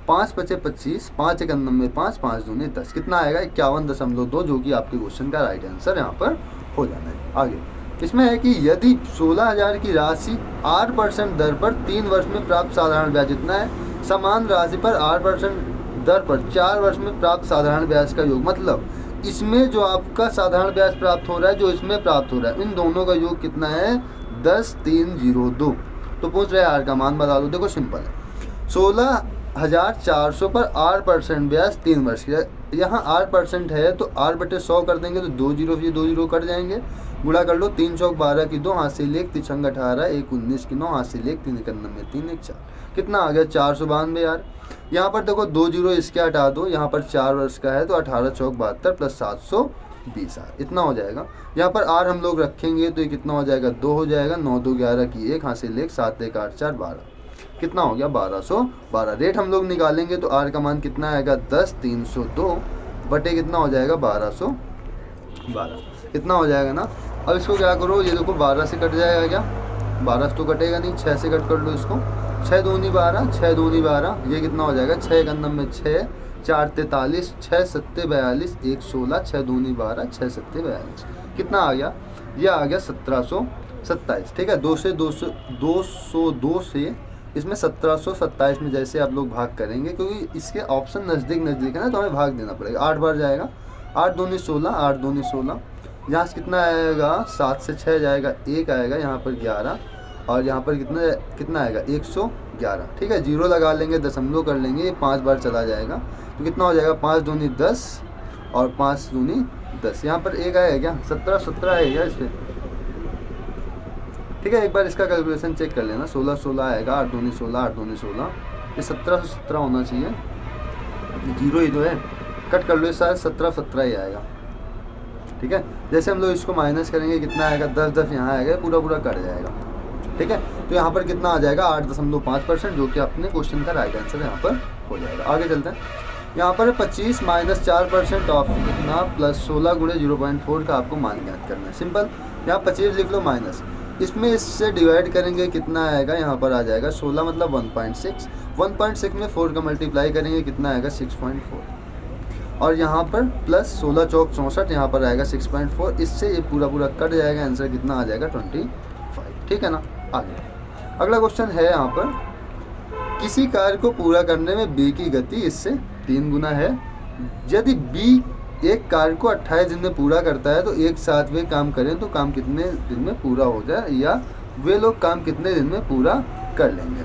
5 बचे 25, 5 एक अंदर में 5, 5 दूनी 10, कितना आएगा 51.2, जो कि आपके क्वेश्चन का राइट आंसर यहाँ पर हो जाना है। आगे इसमें है कि यदि 16,000 की राशि 8% दर पर 3 वर्ष में प्राप्त साधारण ब्याज इतना है, समान राशि पर 8% दर पर 4 वर्ष में प्राप्त साधारण ब्याज का योग, मतलब इसमें जो आपका साधारण ब्याज प्राप्त हो रहा है, जो इसमें प्राप्त हो रहा है, इन दोनों का योग कितना है 10,302। तो पूछ रहे हैं आर का मान बता दो। देखो सिंपल है, 16,400 पर 8% ब्याज 3 वर्ष की, यहाँ 8% है तो 8/100 कर देंगे, तो 2 0 से 2 0 कट जाएंगे, गुणा कर लो, 3 चौक 12 की 2, हाथ से 1 3 छंग 18, 1 19 की 9, हाथ से 1 3 एक अंदर में 3 1 4, कितना आ गया 492 यार। यहाँ पर देखो 2 0 इसके हटा दो, यहाँ पर 4 वर्ष का है तो 18 चौक 72 प्लस 720 आर, इतना हो जाएगा। यहाँ पर आर हम लोग रखेंगे तो ये कितना हो जाएगा 2 हो जाएगा, 9 2 11 की 1, हाथ से 1 7 1 8 4 12, कितना हो गया 1212। रेट हम लोग निकालेंगे तो आर का मान कितना आएगा 10,302 बटे कितना हो जाएगा 1212, इतना हो जाएगा ना। अब इसको क्या करो, ये देखो 12 से कट जाएगा क्या, 12 तो कटेगा नहीं, 6 से कट कर लो इसको, 6 दूनी 12, 6 दूनी 12, ये कितना हो जाएगा 6 एक अंदर में 6, 4 43, 6 7 42, 1 16, 6 दूनी 12, 6 7 42, कितना आ गया, ये आ गया 1727, ठीक है। 202 से इसमें 1727 में जैसे आप लोग भाग करेंगे, क्योंकि इसके ऑप्शन नज़दीक नज़दीक है ना, तो हमें भाग देना पड़ेगा, 8 बार जाएगा, 8 दूनी 16, 8 दूनी 16, यहाँ से कितना आएगा 7 से 6 जाएगा 1 आएगा, यहाँ पर 11 और यहाँ पर कितना आएगा 111, ठीक है। 0 लगा लेंगे, दशमलव कर लेंगे, 5 बार चला जाएगा तो कितना हो जाएगा 5 दूनी 10 और 5 दूनी 10, यहाँ पर 1 आएगा क्या 17 17 आएगा इस पर, ठीक है। एक बार इसका कैलकुलेशन चेक कर लेना, 16 16 आएगा, 8 दूनी 16, 8 दूनी 16, ये 17 से 17 होना चाहिए, 0 ही तो है, कट कर लो, शायद 17 17 ही आएगा, ठीक है। जैसे हम लोग इसको माइनस करेंगे कितना आएगा, 10 10 यहाँ आएगा, पूरा पूरा कट जाएगा। ठीक है, तो यहाँ पर कितना आ जाएगा 8.5%, जो कि अपने क्वेश्चन का राइट आंसर यहाँ पर हो जाएगा। आगे चलते हैं। यहाँ पर 25 माइनस 4% ऑफ कितना प्लस 16 गुणे 0.4 का आपको मान ज्ञात करना है। सिंपल, यहाँ 25 लिख लो माइनस, इसमें इससे डिवाइड करेंगे कितना आएगा, यहाँ पर आ जाएगा 16 मतलब 1.6, 1.6 में 4 का मल्टीप्लाई करेंगे कितना आएगा 6.4, और यहाँ पर प्लस 16 चौक 64, यहाँ पर आएगा 6.4, इससे ये पूरा पूरा कट जाएगा, आंसर कितना आ जाएगा 25। ठीक है ना। आगे अगला क्वेश्चन है यहाँ पर, किसी कार्य को पूरा करने में बी की गति इससे 3 गुना है। यदि बी एक कार्य को 28 दिन में पूरा करता है तो एक साथ वे काम करें तो काम कितने दिन में पूरा हो जाए, या वे लोग काम कितने दिन में पूरा कर लेंगे,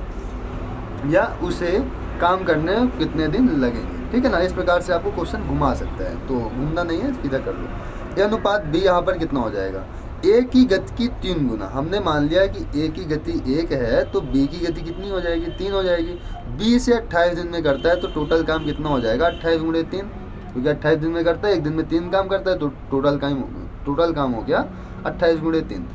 या उसे काम करने में कितने दिन लगेंगे। ठीक है ना, इस प्रकार से आपको क्वेश्चन घुमा सकता है, तो घूमना नहीं है, सीधा कर लो। ए अनुपात बी यहाँ पर कितना हो जाएगा, ए की गति की 3 गुना। हमने मान लिया कि ए की गति 1 है तो बी की गति कितनी हो जाएगी, 3 हो जाएगी। बी से 28 दिन में करता है तो टोटल काम कितना हो जाएगा 28 गुणे 3, क्योंकि 28 दिन में करता है, एक दिन में 3 काम करता है, तो टोटल काम हो गया 28 गुणे 3।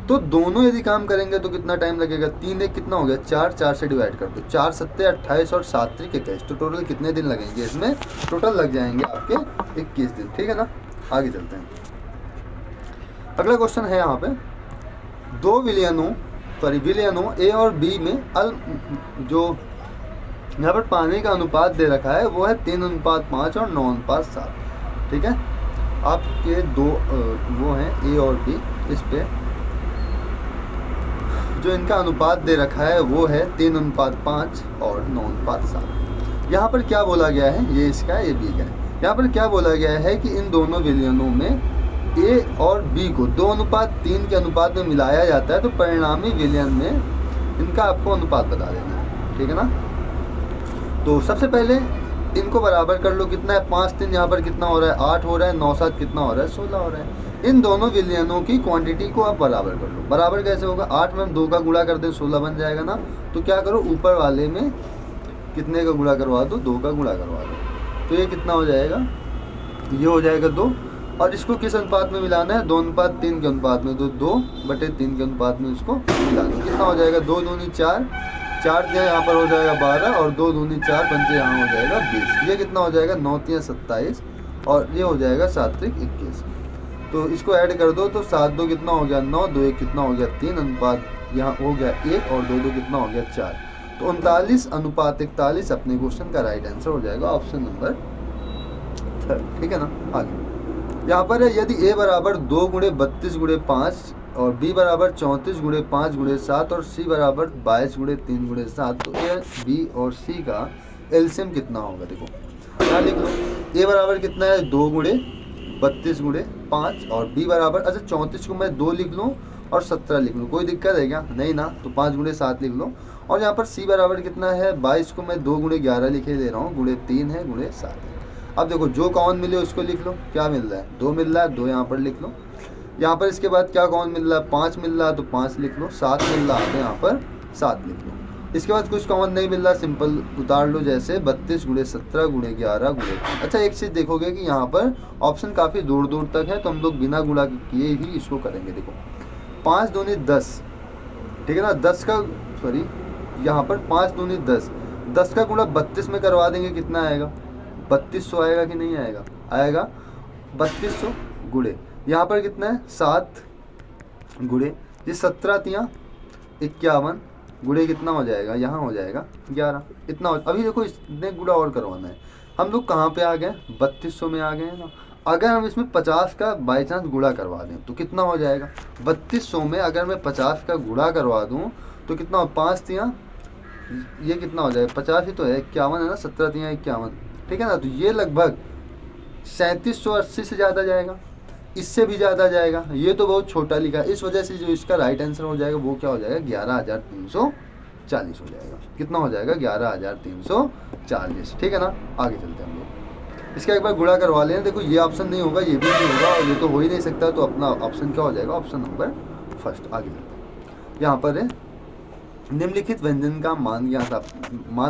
तो दोनों यदि काम करेंगे तो कितना टाइम लगेगा, 3 एक कितना हो गया 4, 4 से डिवाइड कर दो, 4 सत्ते 28 और 7 त्रिक 21, तो टोटल कितने दिन लगेंगे, इसमें टोटल लग जाएंगे आपके 21 दिन। ठीक है ना। आगे चलते हैं। अगला क्वेश्चन है यहाँ पे, दो विलयनों ए और बी में जो यहाँ पर पानी का अनुपात दे रखा है वो है 3:5 और 9:7। ठीक है, आपके दो वो हैं ए और बी, इस पे जो इनका अनुपात दे रखा है वो है 3:5 और 9:7। यहाँ पर क्या बोला गया है, ये इसका है, ये बी का है। यहाँ पर क्या बोला गया है कि इन दोनों विलयनों में ए और बी को 2:3 के अनुपात में मिलाया जाता है, तो परिणामी विलयन में इनका आपको अनुपात बता देना है। ठीक है ना। तो सबसे पहले इनको बराबर कर लो, कितना है 5 3 यहाँ पर कितना हो रहा है 8 हो रहा है, 9 7 कितना हो रहा है 16 हो रहा है। इन दोनों विलयनों की क्वांटिटी को आप बराबर कर लो। बराबर कैसे होगा, 8 में हम 2 का गुणा कर दें 16 बन जाएगा ना, तो क्या करो ऊपर वाले में कितने का गुणा करवा दो, 2 का गुणा करवा दो, तो ये कितना हो जाएगा, ये हो जाएगा 2। और इसको किस अनुपात में मिलाना है, 2:3 के अनुपात में, तो 2/3 के अनुपात में इसको मिला दो, कितना हो जाएगा 2 दूनी 4, 4 दिया यहाँ पर हो जाएगा 12, और 2 दूनी 4 पंचे यहाँ हो जाएगा 20, ये कितना हो जाएगा 9 3 27, और ये हो जाएगा 7 3 21। तो इसको ऐड कर दो, तो 7 2 कितना हो गया 9, 2 1 कितना हो गया 3, अनुपात यहाँ हो गया 1, और 2 2 कितना हो गया 4, तो 39:41 अपने क्वेश्चन का राइट आंसर हो जाएगा, ऑप्शन नंबर 3। ठीक है ना। आगे यहाँ पर है, यदि ए बराबर 2 गुणे 32 गुणे 5 और बी बराबर 34 गुणे 5 गुणे 7 और सी बराबर 22 गुणे 3 गुणे 7, तो ए बी और सी का एलसीएम कितना होगा। देखो यहाँ लिख लो, ए बराबर कितना है 2 गुणे 32 गुणे 5 और बी बराबर, अच्छा 34 को मैं 2 लिख लूँ और 17 लिख लूँ, कोई दिक्कत है क्या, नहीं ना, तो 5 गुणे 7 लिख लो। और यहाँ पर सी बराबर कितना है 22 को मैं 2 गुणे 11 लिखे दे रहा हूँ, गुणे 3 है गुणे 7 है। अब देखो जो कॉमन मिले उसको लिख लो, क्या मिल रहा है 2 मिल रहा है, 2 यहाँ पर लिख लो। यहाँ पर इसके बाद क्या कॉमन मिल रहा है 5 मिल रहा है, तो 5 लिख लो, 7 मिल रहा है तो यहाँ पर 7 लिख लो। इसके बाद कुछ कॉमन नहीं मिल रहा, सिंपल उतार लो, जैसे 32 गुणे 17 गुणे 11 गुणे। अच्छा एक चीज़ देखोगे कि यहाँ पर ऑप्शन काफ़ी दूर दूर तक है, तो हम लोग बिना गुणा किए ही इसको करेंगे। देखो 5 दूनी 10, ठीक है ना, 10 का सॉरी यहाँ पर 5 दूनी 10, 10 का गुणा 32 में करवा देंगे, कितना आएगा 3200 आएगा कि नहीं आएगा, आएगा 3200 गुणे यहाँ पर कितना है 7 गुणे ये 17 तियाँ 51 गुणे कितना हो जाएगा, यहाँ हो जाएगा 11, इतना अभी देखो इसने गुणा और करवाना है। हम लोग कहाँ पे आ गए 3200 में आ गए हैं ना। अगर हम इसमें 50 का बाई चांस गुणा करवा दें तो कितना हो जाएगा 3200 में अगर मैं 50 का गुणा करवा दूँ तो कितना हो 5 तियाँ ये कितना हो जाएगा 50 ही तो है 51 है ना, 17 तियाँ 51, ठीक है ना। तो ये लगभग 3780 से ज़्यादा जाएगा, इससे भी ज़्यादा जाएगा, ये तो बहुत छोटा लिखा है, इस वजह से जो इसका राइट आंसर हो जाएगा वो क्या हो जाएगा 11,340 हो जाएगा। कितना हो जाएगा 11,340, ठीक है ना। आगे चलते हैं हम लोग, इसका एक बार गुणा करवा लें। देखो ये ऑप्शन नहीं होगा, ये भी नहीं होगा और ये तो हो ही नहीं सकता, तो अपना ऑप्शन क्या हो जाएगा ऑप्शन नंबर फर्स्ट। आगे चलते हैं, यहाँ पर है निम्नलिखित व्यंजन का मान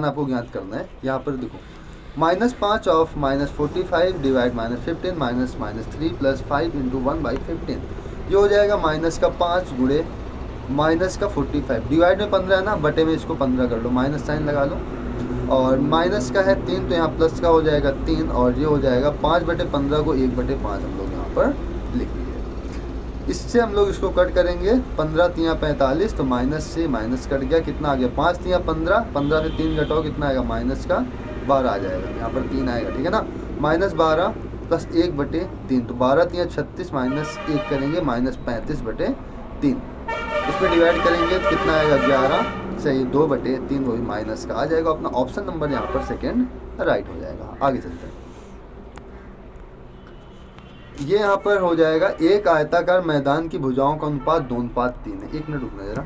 आपको ज्ञात करना है। यहाँ पर देखो -5 ऑफ -45 डिवाइड -15 -3 प्लस 5 इंटू 1/15। ये हो जाएगा -5 गुणे -45 डिवाइड में 15 है ना, बटे में इसको 15 कर लो, माइनस साइन लगा लो। और माइनस का है 3 तो यहाँ प्लस का हो जाएगा 3, और ये हो जाएगा 5/15 को 1/5 हम लोग यहाँ पर लिख लिए। इससे हम लोग इसको कट करेंगे, 15 तियाँ 45, तो माइनस से माइनस कट गया, कितना आ गया 5 तियाँ 15, 15 से 3 घटाओ कितना आएगा -12 आ जाएगा, यहाँ पर 3 आएगा, ठीक है ना। -12 प्लस 1/3, तो 12 तियाँ 36 माइनस 1 करेंगे -35/3। इस पर डिवाइड करेंगे तो कितना आएगा 11, सही 2/3 वही माइनस का आ जाएगा। अपना ऑप्शन नंबर यहाँ पर सेकेंड राइट हो जाएगा। आगे चलते हैं, ये यहाँ पर हो जाएगा एक आयताकार मैदान की भुजाओं का अनुपात 2:3 है। 1 मिनट रुकना जरा,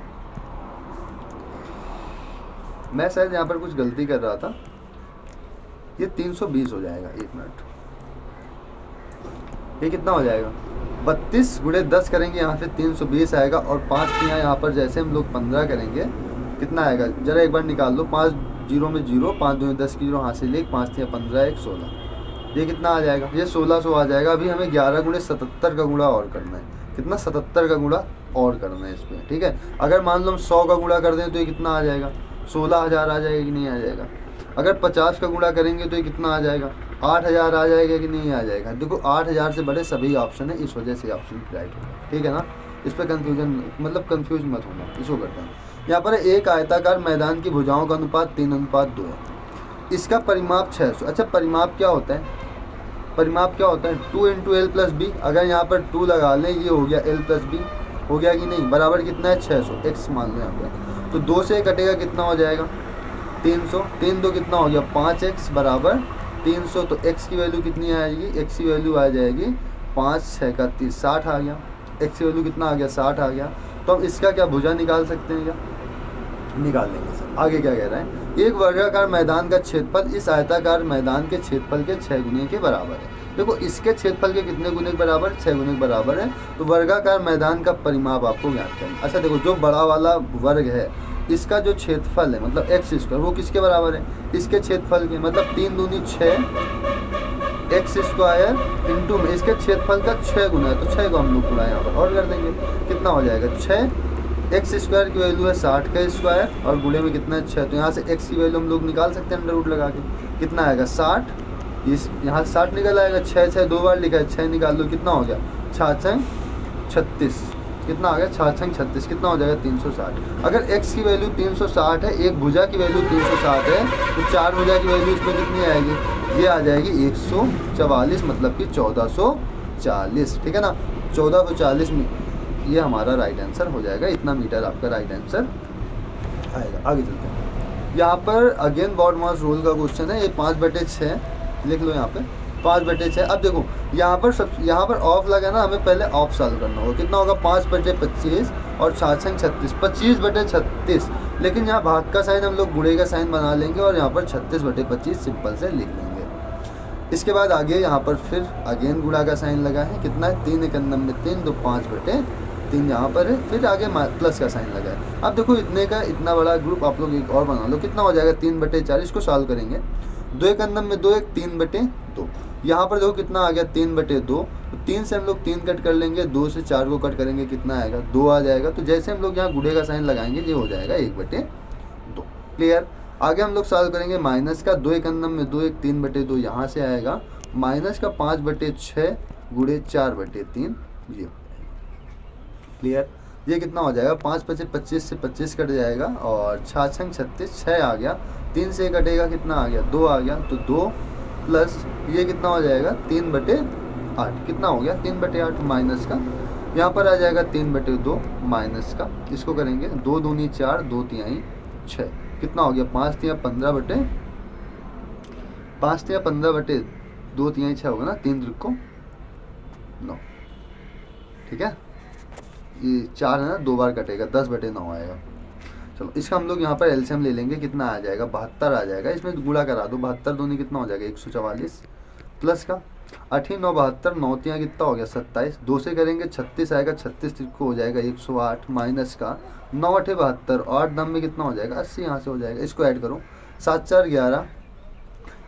मैं शायद यहाँ पर कुछ गलती कर रहा था, ये 320 हो जाएगा। 1 मिनट, ये कितना हो जाएगा 32 गुणे 10 करेंगे, यहाँ से 320 आएगा, और 5 तियाँ यहाँ पर जैसे हम लोग 15 करेंगे कितना आएगा, जरा एक बार निकाल लो, 5 जीरो में 0, 5 2 में 10 की 0 हासिल ले, 5 तियाँ 15, 1 16, ये कितना आ जाएगा, ये 1600 आ जाएगा। अभी हमें 11 गुणे 77 का गुणा और करना है, कितना 77 का गुणा और करना है इस पर, ठीक है। अगर मान लो हम 100 का गुणा कर दें तो ये कितना आ जाएगा 16,000 आ जाएगा कि नहीं आ जाएगा। अगर 50 का गुणा करेंगे तो ये कितना आ जाएगा 8,000 आ जाएगा कि नहीं आ जाएगा। देखो 8,000 से बड़े सभी ऑप्शन है, इस वजह से ऑप्शन राइट होगा, ठीक है ना। इस पर कंफ्यूजन मतलब कंफ्यूज मत होना, इसको करते हैं। यहाँ पर एक आयताकार मैदान की भुजाओं का अनुपात 3:2 है, इसका परिमाप 600। अच्छा परिमाप क्या होता है, परिमाप क्या होता है 2 × L + B। अगर यहाँ पर 2 लगा लें, ये हो गया L + B, हो गया कि नहीं, बराबर कितना है 600, x मान लो यहाँ पर, तो 2 से कटेगा कितना हो जाएगा 300, 3 2 कितना हो गया 5x बराबर 300, तो x की वैल्यू कितनी आएगी, x की वैल्यू आ जाएगी 5 6 का 30, 60 आ गया। x की वैल्यू कितना आ गया 60 आ गया। तो हम इसका क्या भुजा निकाल सकते हैं क्या, निकाल लेंगे सर। आगे क्या कह रहा है, एक वर्गाकार मैदान का क्षेत्रफल इस आयताकार मैदान के क्षेत्रफल के 6 गुने के बराबर है। देखो इसके क्षेत्रफल के कितने गुने के बराबर, 6 गुने के बराबर है। तो वर्गाकार मैदान का परिमाप आपको ज्ञात करना। अच्छा देखो जो बड़ा वाला वर्ग है इसका जो क्षेत्रफल है मतलब x², वो किसके बराबर है, इसके क्षेत्रफल के, मतलब 3 दूनी 6 x² इंटू में इसके क्षेत्रफल का 6 गुना है, तो 6 को हम लोग पूरा यहाँ पर और कर देंगे, कितना हो जाएगा 6, x² की वैल्यू है 60 का स्क्वायर, और गुणे में कितना है 6, तो यहाँ से x की वैल्यू हम लोग निकाल सकते हैं अंडर रूट लगा के, कितना आएगा 60, इस यहाँ से 60 निकल आएगा, 6 6 2 बार लिखा है, 6 निकाल लो, कितना हो गया 6 6 36, कितना आ गया 6 6 36, कितना हो जाएगा 360। अगर x की वैल्यू 360 है, एक भुजा की वैल्यू 360 है, तो 4 भुजा की वैल्यू इसमें कितनी आएगी, ये आ जाएगी 144, मतलब कि 1440, ठीक है ना। 1440 में ये हमारा राइट आंसर हो जाएगा, इतना मीटर आपका राइट आंसर आएगा। आगे चलते हैं, यहाँ पर अगेन बॉड-मास रूल का क्वेश्चन है, ये 5/6 लिख लो यहाँ पे 5/6। अब देखो यहाँ पर ऑफ लगा ना, हमें पहले ऑफ सॉल्व करना होगा, कितना होगा 5/25 और 6 6 36, 25/36, लेकिन यहाँ भाग का साइन हम लोग गुणे का साइन बना लेंगे और यहाँ पर 36/25 सिंपल से लिख लेंगे। इसके बाद आगे यहाँ पर फिर अगेन गुणा का साइन लगा है, कितना है 3 × 3 तो 5/3 यहाँ पर है, फिर आगे प्लस का साइन लगा है। अब देखो इतने का इतना बड़ा ग्रुप आप लोग एक और बना लो, कितना हो जाएगा 3/4, इसको सॉल्व करेंगे, 2 × 2 1 3/2, यहाँ पर देखो कितना आ गया 3/2, तो 3 से हम लोग 3 कट कर लेंगे, 2 से 4 को कट करेंगे, कितना आएगा 2 आ जाएगा। तो जैसे हम लोग यहाँ गुणे का साइन लगाएंगे ये हो जाएगा 1/2, क्लियर। आगे हम लोग सॉल्व करेंगे माइनस का, 2 × 2 1 3/2 यहाँ से आएगा, माइनस का 5/6 गुणे 4/3 ये, क्लियर। ये कितना हो जाएगा 5 × 25 से 25 कट जाएगा, और 6 6 36 6 आ गया, 3 से कटेगा कितना आ गया 2 आ गया, तो 2 प्लस ये कितना हो जाएगा 3/8, कितना हो गया 3/8 माइनस का, यहाँ पर आ जाएगा 3/2 माइनस का, इसको करेंगे 2 दूनी 4 2 तिहाई 6, कितना हो गया 5 तिहाई 15/2 तिहाई 6 होगा ना, 3 त्रिको 9, ठीक है। ये 4 है ना, 2 बार कटेगा, 10/9 आएगा। चलो इसका हम लोग यहाँ पर एलसीएम ले लेंगे, कितना आ जाएगा 72 आ जाएगा, इसमें गुणा करा दो, 72 दूनी कितना हो जाएगा 144, प्लस का 8 9 72, 9 तिहाई कितना हो गया 27, 2 से करेंगे 36 आएगा, 36 को हो जाएगा 108, माइनस का 9 8 72, 8 दाम में कितना हो जाएगा 80, यहाँ से हो जाएगा, इसको ऐड करो 7 4 11,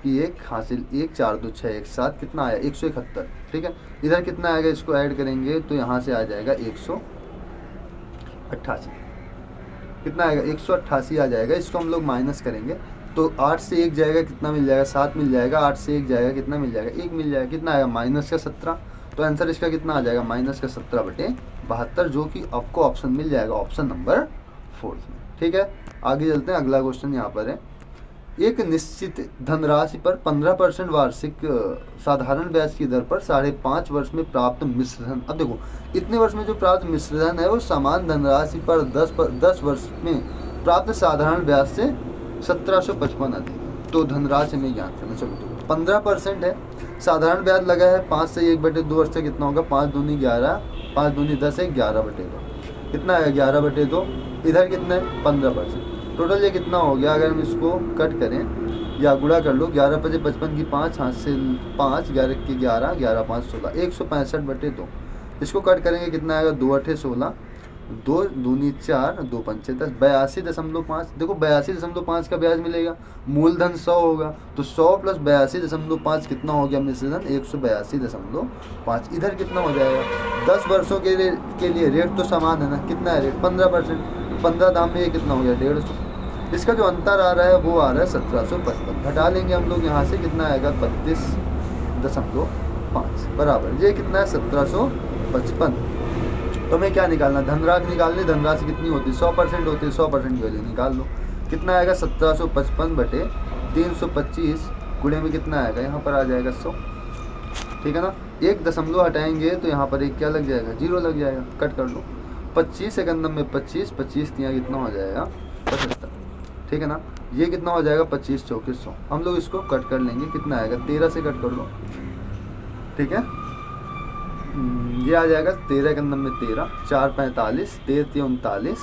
कि 1 हासिल 1 4 2 6 1 7 कितना आया 171। ठीक है, इधर कितना आएगा, इसको ऐड करेंगे तो यहाँ से आ जाएगा 188। कितना आएगा 188 आ जाएगा। इसको हम लोग माइनस करेंगे तो 8 से 1 जाएगा कितना मिल जाएगा 7 मिल जाएगा, 8 से 1 जाएगा कितना मिल जाएगा 1 मिल जाएगा, कितना आएगा माइनस का 17। तो आंसर इसका कितना आ जाएगा माइनस का 17/72, जो कि आपको ऑप्शन मिल जाएगा ऑप्शन नंबर 4 में। ठीक है, आगे चलते हैं। अगला क्वेश्चन यहाँ पर है, एक निश्चित धनराशि पर 15% वार्षिक साधारण ब्याज की दर पर 5.5 वर्ष में प्राप्त मिश्रधन। अब देखो इतने वर्ष में जो प्राप्त मिश्रधन है वो समान धनराशि पर 10 वर्ष में प्राप्त साधारण ब्याज से 1755 अधिक। तो धनराशि में ज्ञात करना। चलो तो 15% है, साधारण ब्याज लगा है 5 से 1/2 वर्ष से कितना होगा 5 दूनी 11, 5 दूनी 10 है 11/2, कितना है 11/2। इधर कितना है 15%। टोटल ये कितना हो गया, अगर हम इसको कट करें या गुणा कर लो, 11 5 55 की 5 हासिल 5, 11 की 11, 11 5 16, 165/2। इसको कट करेंगे कितना आएगा 2 8 16, 2 दूनी 4, 2 5 10, 82.5। देखो 82.5 का ब्याज मिलेगा, मूलधन 100 होगा तो 100 + 82.5 कितना हो गया मिश्रधन 182.5। इधर कितना हो जाएगा 10 वर्षों के लिए रेट तो समान है ना, कितना है रेट 15%, 15 दाम में ये कितना हो गया 150। इसका जो अंतर आ रहा है वो आ रहा है 1755। घटा लेंगे हम लोग यहाँ से, कितना आएगा 32.5 बराबर, ये कितना है 1755। तो हमें क्या निकालना, धनराशि निकालनी। धनराशि कितनी होती है 100% होती है, 100% की वैल्यू निकाल लो। कितना आएगा 1755/325 गुणे में कितना आएगा, यहाँ पर आ जाएगा 100। ठीक है ना, 1 दशमलव हटाएंगे तो यहाँ पर एक क्या लग जाएगा 0 लग जाएगा, कट कर लो। 25 एकंदम में 25, 25 यहाँ कितना हो जाएगा 75। ठीक है ना, ये कितना हो जाएगा 25 चौके 100। हम लोग इसको कट कर लेंगे, कितना आएगा 13 से कट कर लो। ठीक है, ये आ जाएगा 13 एकंदम में 13, 4 45, 13 39।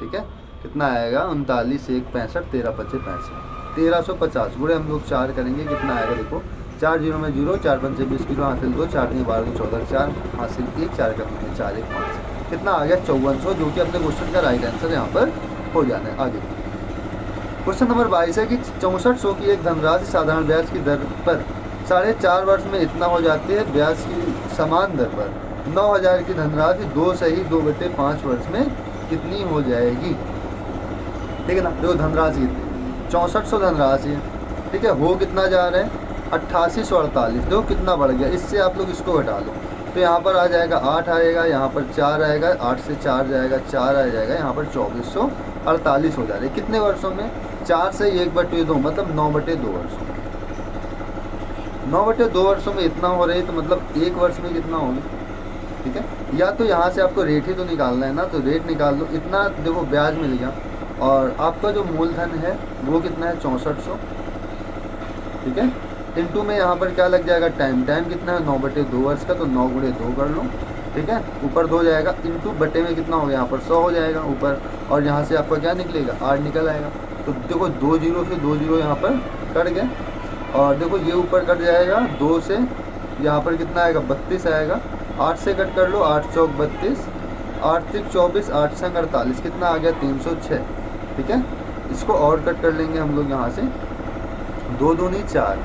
ठीक है, कितना आएगा 39 1 65, 13 5 65, 1350 गुणे हम लोग 4 करेंगे, कितना आएगा देखो 4 0 में 0, 4 5 20 किलो हासिल 2, 4 3 12 14, 4 हासिल 1, 4 का 4 1 5, कितना आ गया 5400, जो कि अपने क्वेश्चन का राइट आंसर यहाँ पर हो जाना है। आगे क्वेश्चन नंबर 22 है कि 6400 की एक धनराशि साधारण ब्याज की दर पर 4.5 वर्ष में इतना हो जाती है, ब्याज की समान दर पर 9000 की धनराशि 2 से ही 2/5 वर्ष में कितनी हो जाएगी। ठीक है ना, देखो धनराशि कितनी 6400 धनराशि है। ठीक है, हो कितना जा रहा है 8848, देखो कितना बढ़ गया। इससे आप लोग इसको घटा लो तो यहाँ पर आ जाएगा 8 आएगा, यहाँ पर 4 आएगा, 8 से 4 जाएगा 4 आ जाएगा, यहाँ पर 2448 हो जा रहे। कितने वर्षों में 4 से 1/2 मतलब 9/2 वर्षों। 9/2 वर्षों में इतना हो रही है तो मतलब 1 वर्ष में कितना होगा। ठीक है, या तो यहाँ से आपको रेट ही तो निकालना है ना, तो रेट निकाल लो। इतना देखो ब्याज मिल गया और आपका जो मूलधन है वो कितना है 6400। ठीक है, इनटू में यहाँ पर क्या लग जाएगा टाइम, टाइम कितना है 9/2 वर्ष का, तो 9 × 2 कर लो। ठीक है, ऊपर 2 जाएगा, इनटू बटे में कितना हो गया यहाँ पर 100 हो जाएगा ऊपर, और यहाँ से आपका क्या निकलेगा 8 निकल आएगा। तो देखो 2 0 से 2 0 यहाँ पर कट गए, और देखो ये ऊपर कट जाएगा 2 से, यहाँ पर कितना आएगा 32 आएगा, 8 से कट कर लो, 8 चौक 32, 8 3 24, 8 संग 48, कितना आ गया 306। ठीक है, इसको और कट कर लेंगे हम लोग यहाँ से, 2 दूनी 4।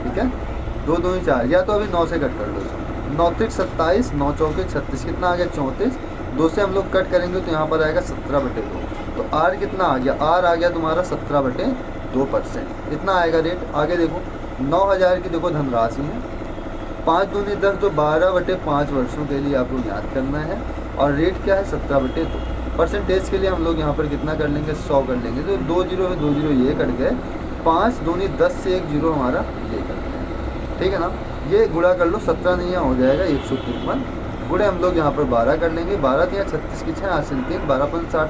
ठीक है, 2 दूनी 4, या तो अभी 9 से कट कर लो, 9 3 27, 9 चौके 36, कितना आ गया 34। 2 से हम लोग कट करेंगे तो यहाँ पर आएगा 17/2, तो आर कितना आ गया, आर आ गया तुम्हारा 17/2%, इतना आएगा रेट। आगे देखो 9000 की देखो धनराशि है, 5 दूनी 10, तो 12/5 वर्षों के लिए आपको याद करना है, और रेट क्या है 17/2। परसेंटेज के लिए हम लोग यहाँ पर कितना कर लेंगे 100 कर लेंगे, तो 2 0 है 2 0 ये कट गए, 5 दूनी 10 से 1 0 हमारा ये कट गया। ठीक है ना, ये गुणा कर लो, 17 नहीं हो जाएगा 153, गुणे हम लोग यहाँ पर 12 कर लेंगे, 12 3 36 की 6 हासिल 3, 12 5 60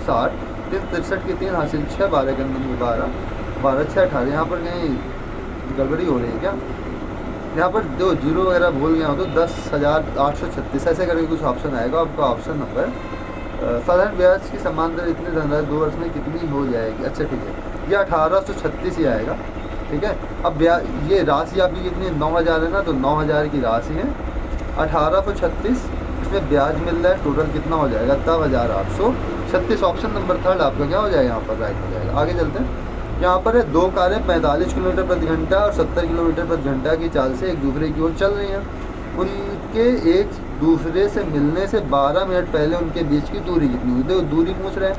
60, 3 63 की 3 हासिल 6, 12 के अंदर में 12, 12 6 18। यहाँ पर कहीं गड़बड़ी हो रही है क्या, यहाँ पर जो जीरो वगैरह भूल गया हो तो 10,836 ऐसे करके कुछ ऑप्शन आएगा आपका, ऑप्शन नंबर। साधारण ब्याज की समान दर इतनी धनराशि 2 वर्ष में कितनी हो जाएगी। अच्छा ठीक है, ये 1836 ही आएगा। ठीक है, अब ब्याज ये राशि आपकी कितनी 9000 है ना, तो 9000 की राशि है, 1836 इसमें ब्याज मिल रहा है, टोटल कितना हो जाएगा 10,836। ऑप्शन नंबर 3 आपका क्या हो जाएगा यहाँ पर राइट हो जाएगा। आगे चलते हैं, यहाँ पर है 2 कारें 45 किलोमीटर प्रति घंटा और 70 किलोमीटर प्रति घंटा की चाल से एक दूसरे की ओर चल रही हैं। उनके एक दूसरे से मिलने से 12 मिनट पहले उनके बीच की दूरी कितनी हुई? देखो दूरी पूछ रहे हैं,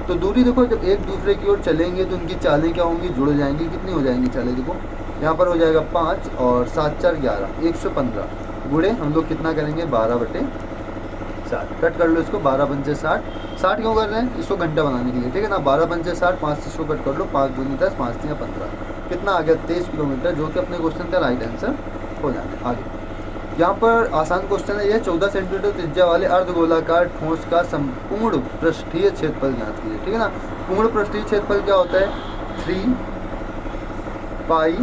तो दूरी देखो जब एक दूसरे की ओर चलेंगे तो उनकी चालें क्या होंगी? जुड़ जाएंगी। कितनी हो जाएंगी चालें? देखो यहाँ पर हो जाएगा 5 और 7 4 11 115 गुणे हम लोग कितना करेंगे? 12/60। कट कर लो इसको, 12 पंचे 60। 60 क्यों कर रहे हैं? इसको घंटा बनाने के लिए, ठीक है ना। 12 पंचे 60, 5 से इसको कट कर लो, 5 दूनी 10, 5 3 15। कितना आ गया? 23 किलोमीटर, जो कि अपने क्वेश्चन का राइट आंसर हो जाना है। आगे यहाँ पर आसान क्वेश्चन है ये, 14 सेंटीमीटर त्रिज्या वाले अर्धगोलाकार ठोस का संपूर्ण पृष्ठीय क्षेत्रफल ज्ञात कीजिए, ठीक है ना। पूर्ण पृष्ठीय क्षेत्रफल क्या होता है? 3 पाई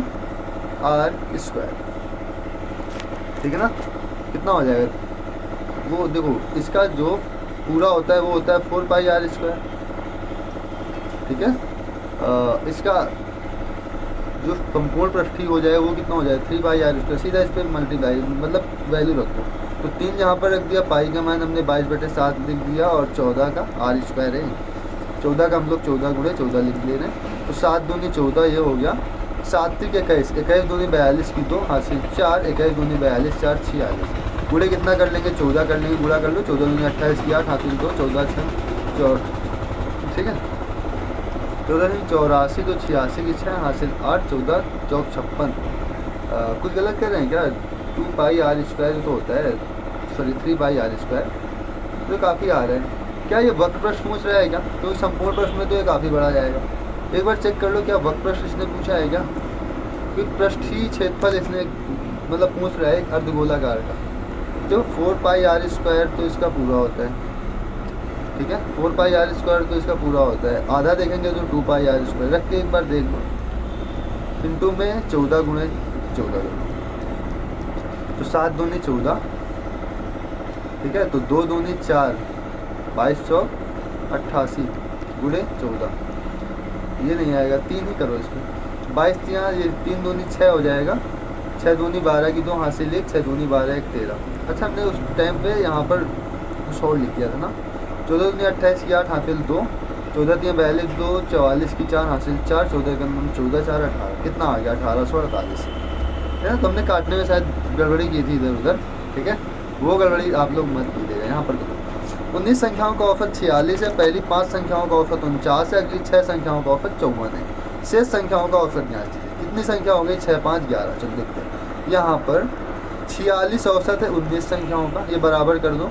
r स्क्वायर, ठीक है ना। कितना हो जाएगा? वो देखो इसका जो पूरा होता है वो होता है 4 पाई r स्क्वायर, ठीक है। इसका जो संपूर्ण पृष्ठीय हो जाए वो कितना हो जाए? 3 पाई r स्क्वायर। सीधा इस पर मल्टीप्लाई मतलब वैल्यू रखो, तो 3 यहाँ पर रख दिया, पाई का मान हमने 22/7 लिख दिया और 14 का r स्क्वायर है, 14 का हम लोग 14 गुणे 14 लिख ले रहे हैं। तो 7 दूनी 14 ये हो गया। 7 3 21, 21 दूनी 42 की 2 हासिल 4, 21 दूनी 42 4 46 गुणे कितना कर लेंगे? 14 कर लेंगे, गुणा कर लो, 14 दूनी 28 की 8 हासिल 2, 14 6 4, ठीक है। 14 नहीं 84, तो 86 की 6 हासिल 8, 14 चौक 56। कुछ गलत कर रहे हैं क्या? 2 पाई r स्क्वायर तो होता है, सॉरी 3 पाई r स्क्वायर, तो काफ़ी आ रहा है। क्या ये वक्र प्रश्न पूछ रहा है क्या? तो संपूर्ण प्रश्न में तो ये काफ़ी बड़ा जाएगा। एक बार चेक कर लो क्या वक्र प्रश्न इसने पूछा है क्या? क्योंकि पृष्ठीय क्षेत्रफल इसने मतलब पूछ रहा है एक अर्धगोलाकार का। जो 4 पाई r स्क्वायर तो इसका पूरा होता है, ठीक है। 4 पाई r स्क्वायर तो इसका पूरा होता है, आधा देखेंगे तो 2 पाई r स्क्वायर रख के एक बार देख लो, इंटू में 14 गुणे 14 करो, तो 7 दूनी 14, ठीक है। तो 2 दूनी 4, 22 चौक 88 गुणे 14, ये नहीं आएगा, 3 ही करो इसमें। 22 यहाँ ये 3 दूनी 6 हो जाएगा, 6 दूनी 12 की 2 हासिल 1, 6 दूनी 12 1 13। अच्छा हमने उस टाइम पे यहाँ पर कुछ और लिख दिया था ना। 14 दूनी 28 की 8 हासिल 2, 14 3 42 2, 44 की 4 हासिल 4, 14 का 14 4 18, कितना आ गया? 1848, है ना। तो हमने काटने में शायद गड़बड़ी की थी इधर उधर, ठीक है। वो गड़बड़ी आप लोग मत कीजिएगा। यहाँ पर 19 संख्याओं का औसत 46 है, पहली 5 संख्याओं का औसत 49 है, अगली 6 संख्याओं का औसत 54 है। शेष संख्याओं का औसत ज्ञात कीजिए। कितनी संख्या हो गई? 6 5 11। चलो देखते हैं। यहाँ पर 46 औसत है 19 संख्याओं का, ये बराबर कर दो।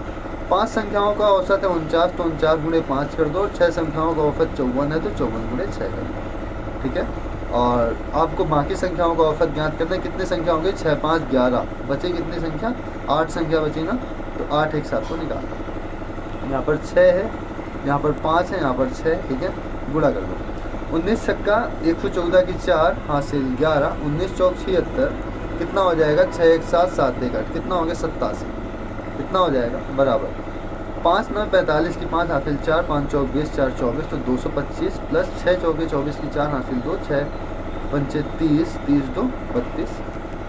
5 संख्याओं का औसत है 49, तो 49 गुणे 5 कर दो। और 6 संख्याओं का औसत 54 है, तो 54 गुणे 6 कर दो, ठीक है। और आपको बाकी संख्याओं का औसत ज्ञात करना है। कितनी संख्या होंगी? 6 5 11, बचे कितनी संख्या? 8 संख्या बची ना, तो 8 एक साथ को निकालना। यहाँ पर 6 है, यहाँ पर 5 है, यहाँ पर 6, ठीक है। गुणा कर दो। 19 छक्का 114 की 4 हासिल 11, 19 चौक 76, कितना हो जाएगा? 6 1 7 7 1 8, कितना हो गया? 87, कितना हो जाएगा? बराबर 5 9 45 की 5 हासिल 4, 5 चौक 20 4 24, तो 225 प्लस 6 चौके 24 की 4 हासिल 2, 6 पंचे 30 30 2 32,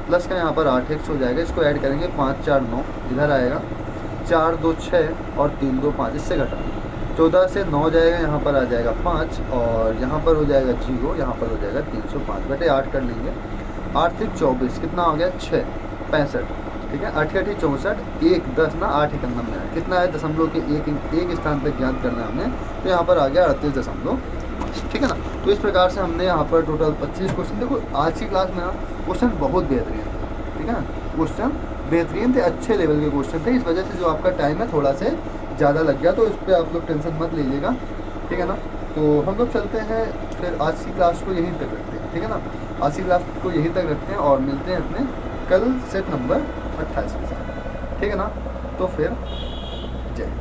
प्लस का यहाँ पर 8 1 हो जाएगा। इसको ऐड करेंगे 5 4 9, इधर आएगा 4 2 6 और 3 2 5, इससे घटा 14 से 9 जाएगा, यहाँ पर आ जाएगा 5 और यहाँ पर हो जाएगा 0, यहाँ पर हो जाएगा 305 बटे 8 कर लेंगे। 8 3 24, कितना हो गया? 6 65, ठीक है। 8 8 64, 1 10 ना 8 एक अंदर में है, कितना है? दशमलव के एक स्थान पर ज्ञात करना है हमने, तो यहाँ पर आ गया 38.5, ठीक है ना। तो इस प्रकार से हमने यहाँ पर टोटल 25 क्वेश्चन। देखो आज की क्लास में ना क्वेश्चन बहुत बेहतरीन थे, ठीक है ना। क्वेश्चन बेहतरीन थे, अच्छे लेवल के क्वेश्चन थे। इस वजह से जो आपका टाइम है थोड़ा से ज़्यादा लग गया, तो इस पर आप लोग टेंशन मत लीजिएगा, ठीक है ना। तो हम लोग चलते हैं फिर आज की क्लास को यहीं तक रखते हैं, ठीक है ना। आज की क्लास को यहीं तक रखते हैं और मिलते हैं अपने कल सेट नंबर 28 के साथ, ठीक है ना। तो फिर जय।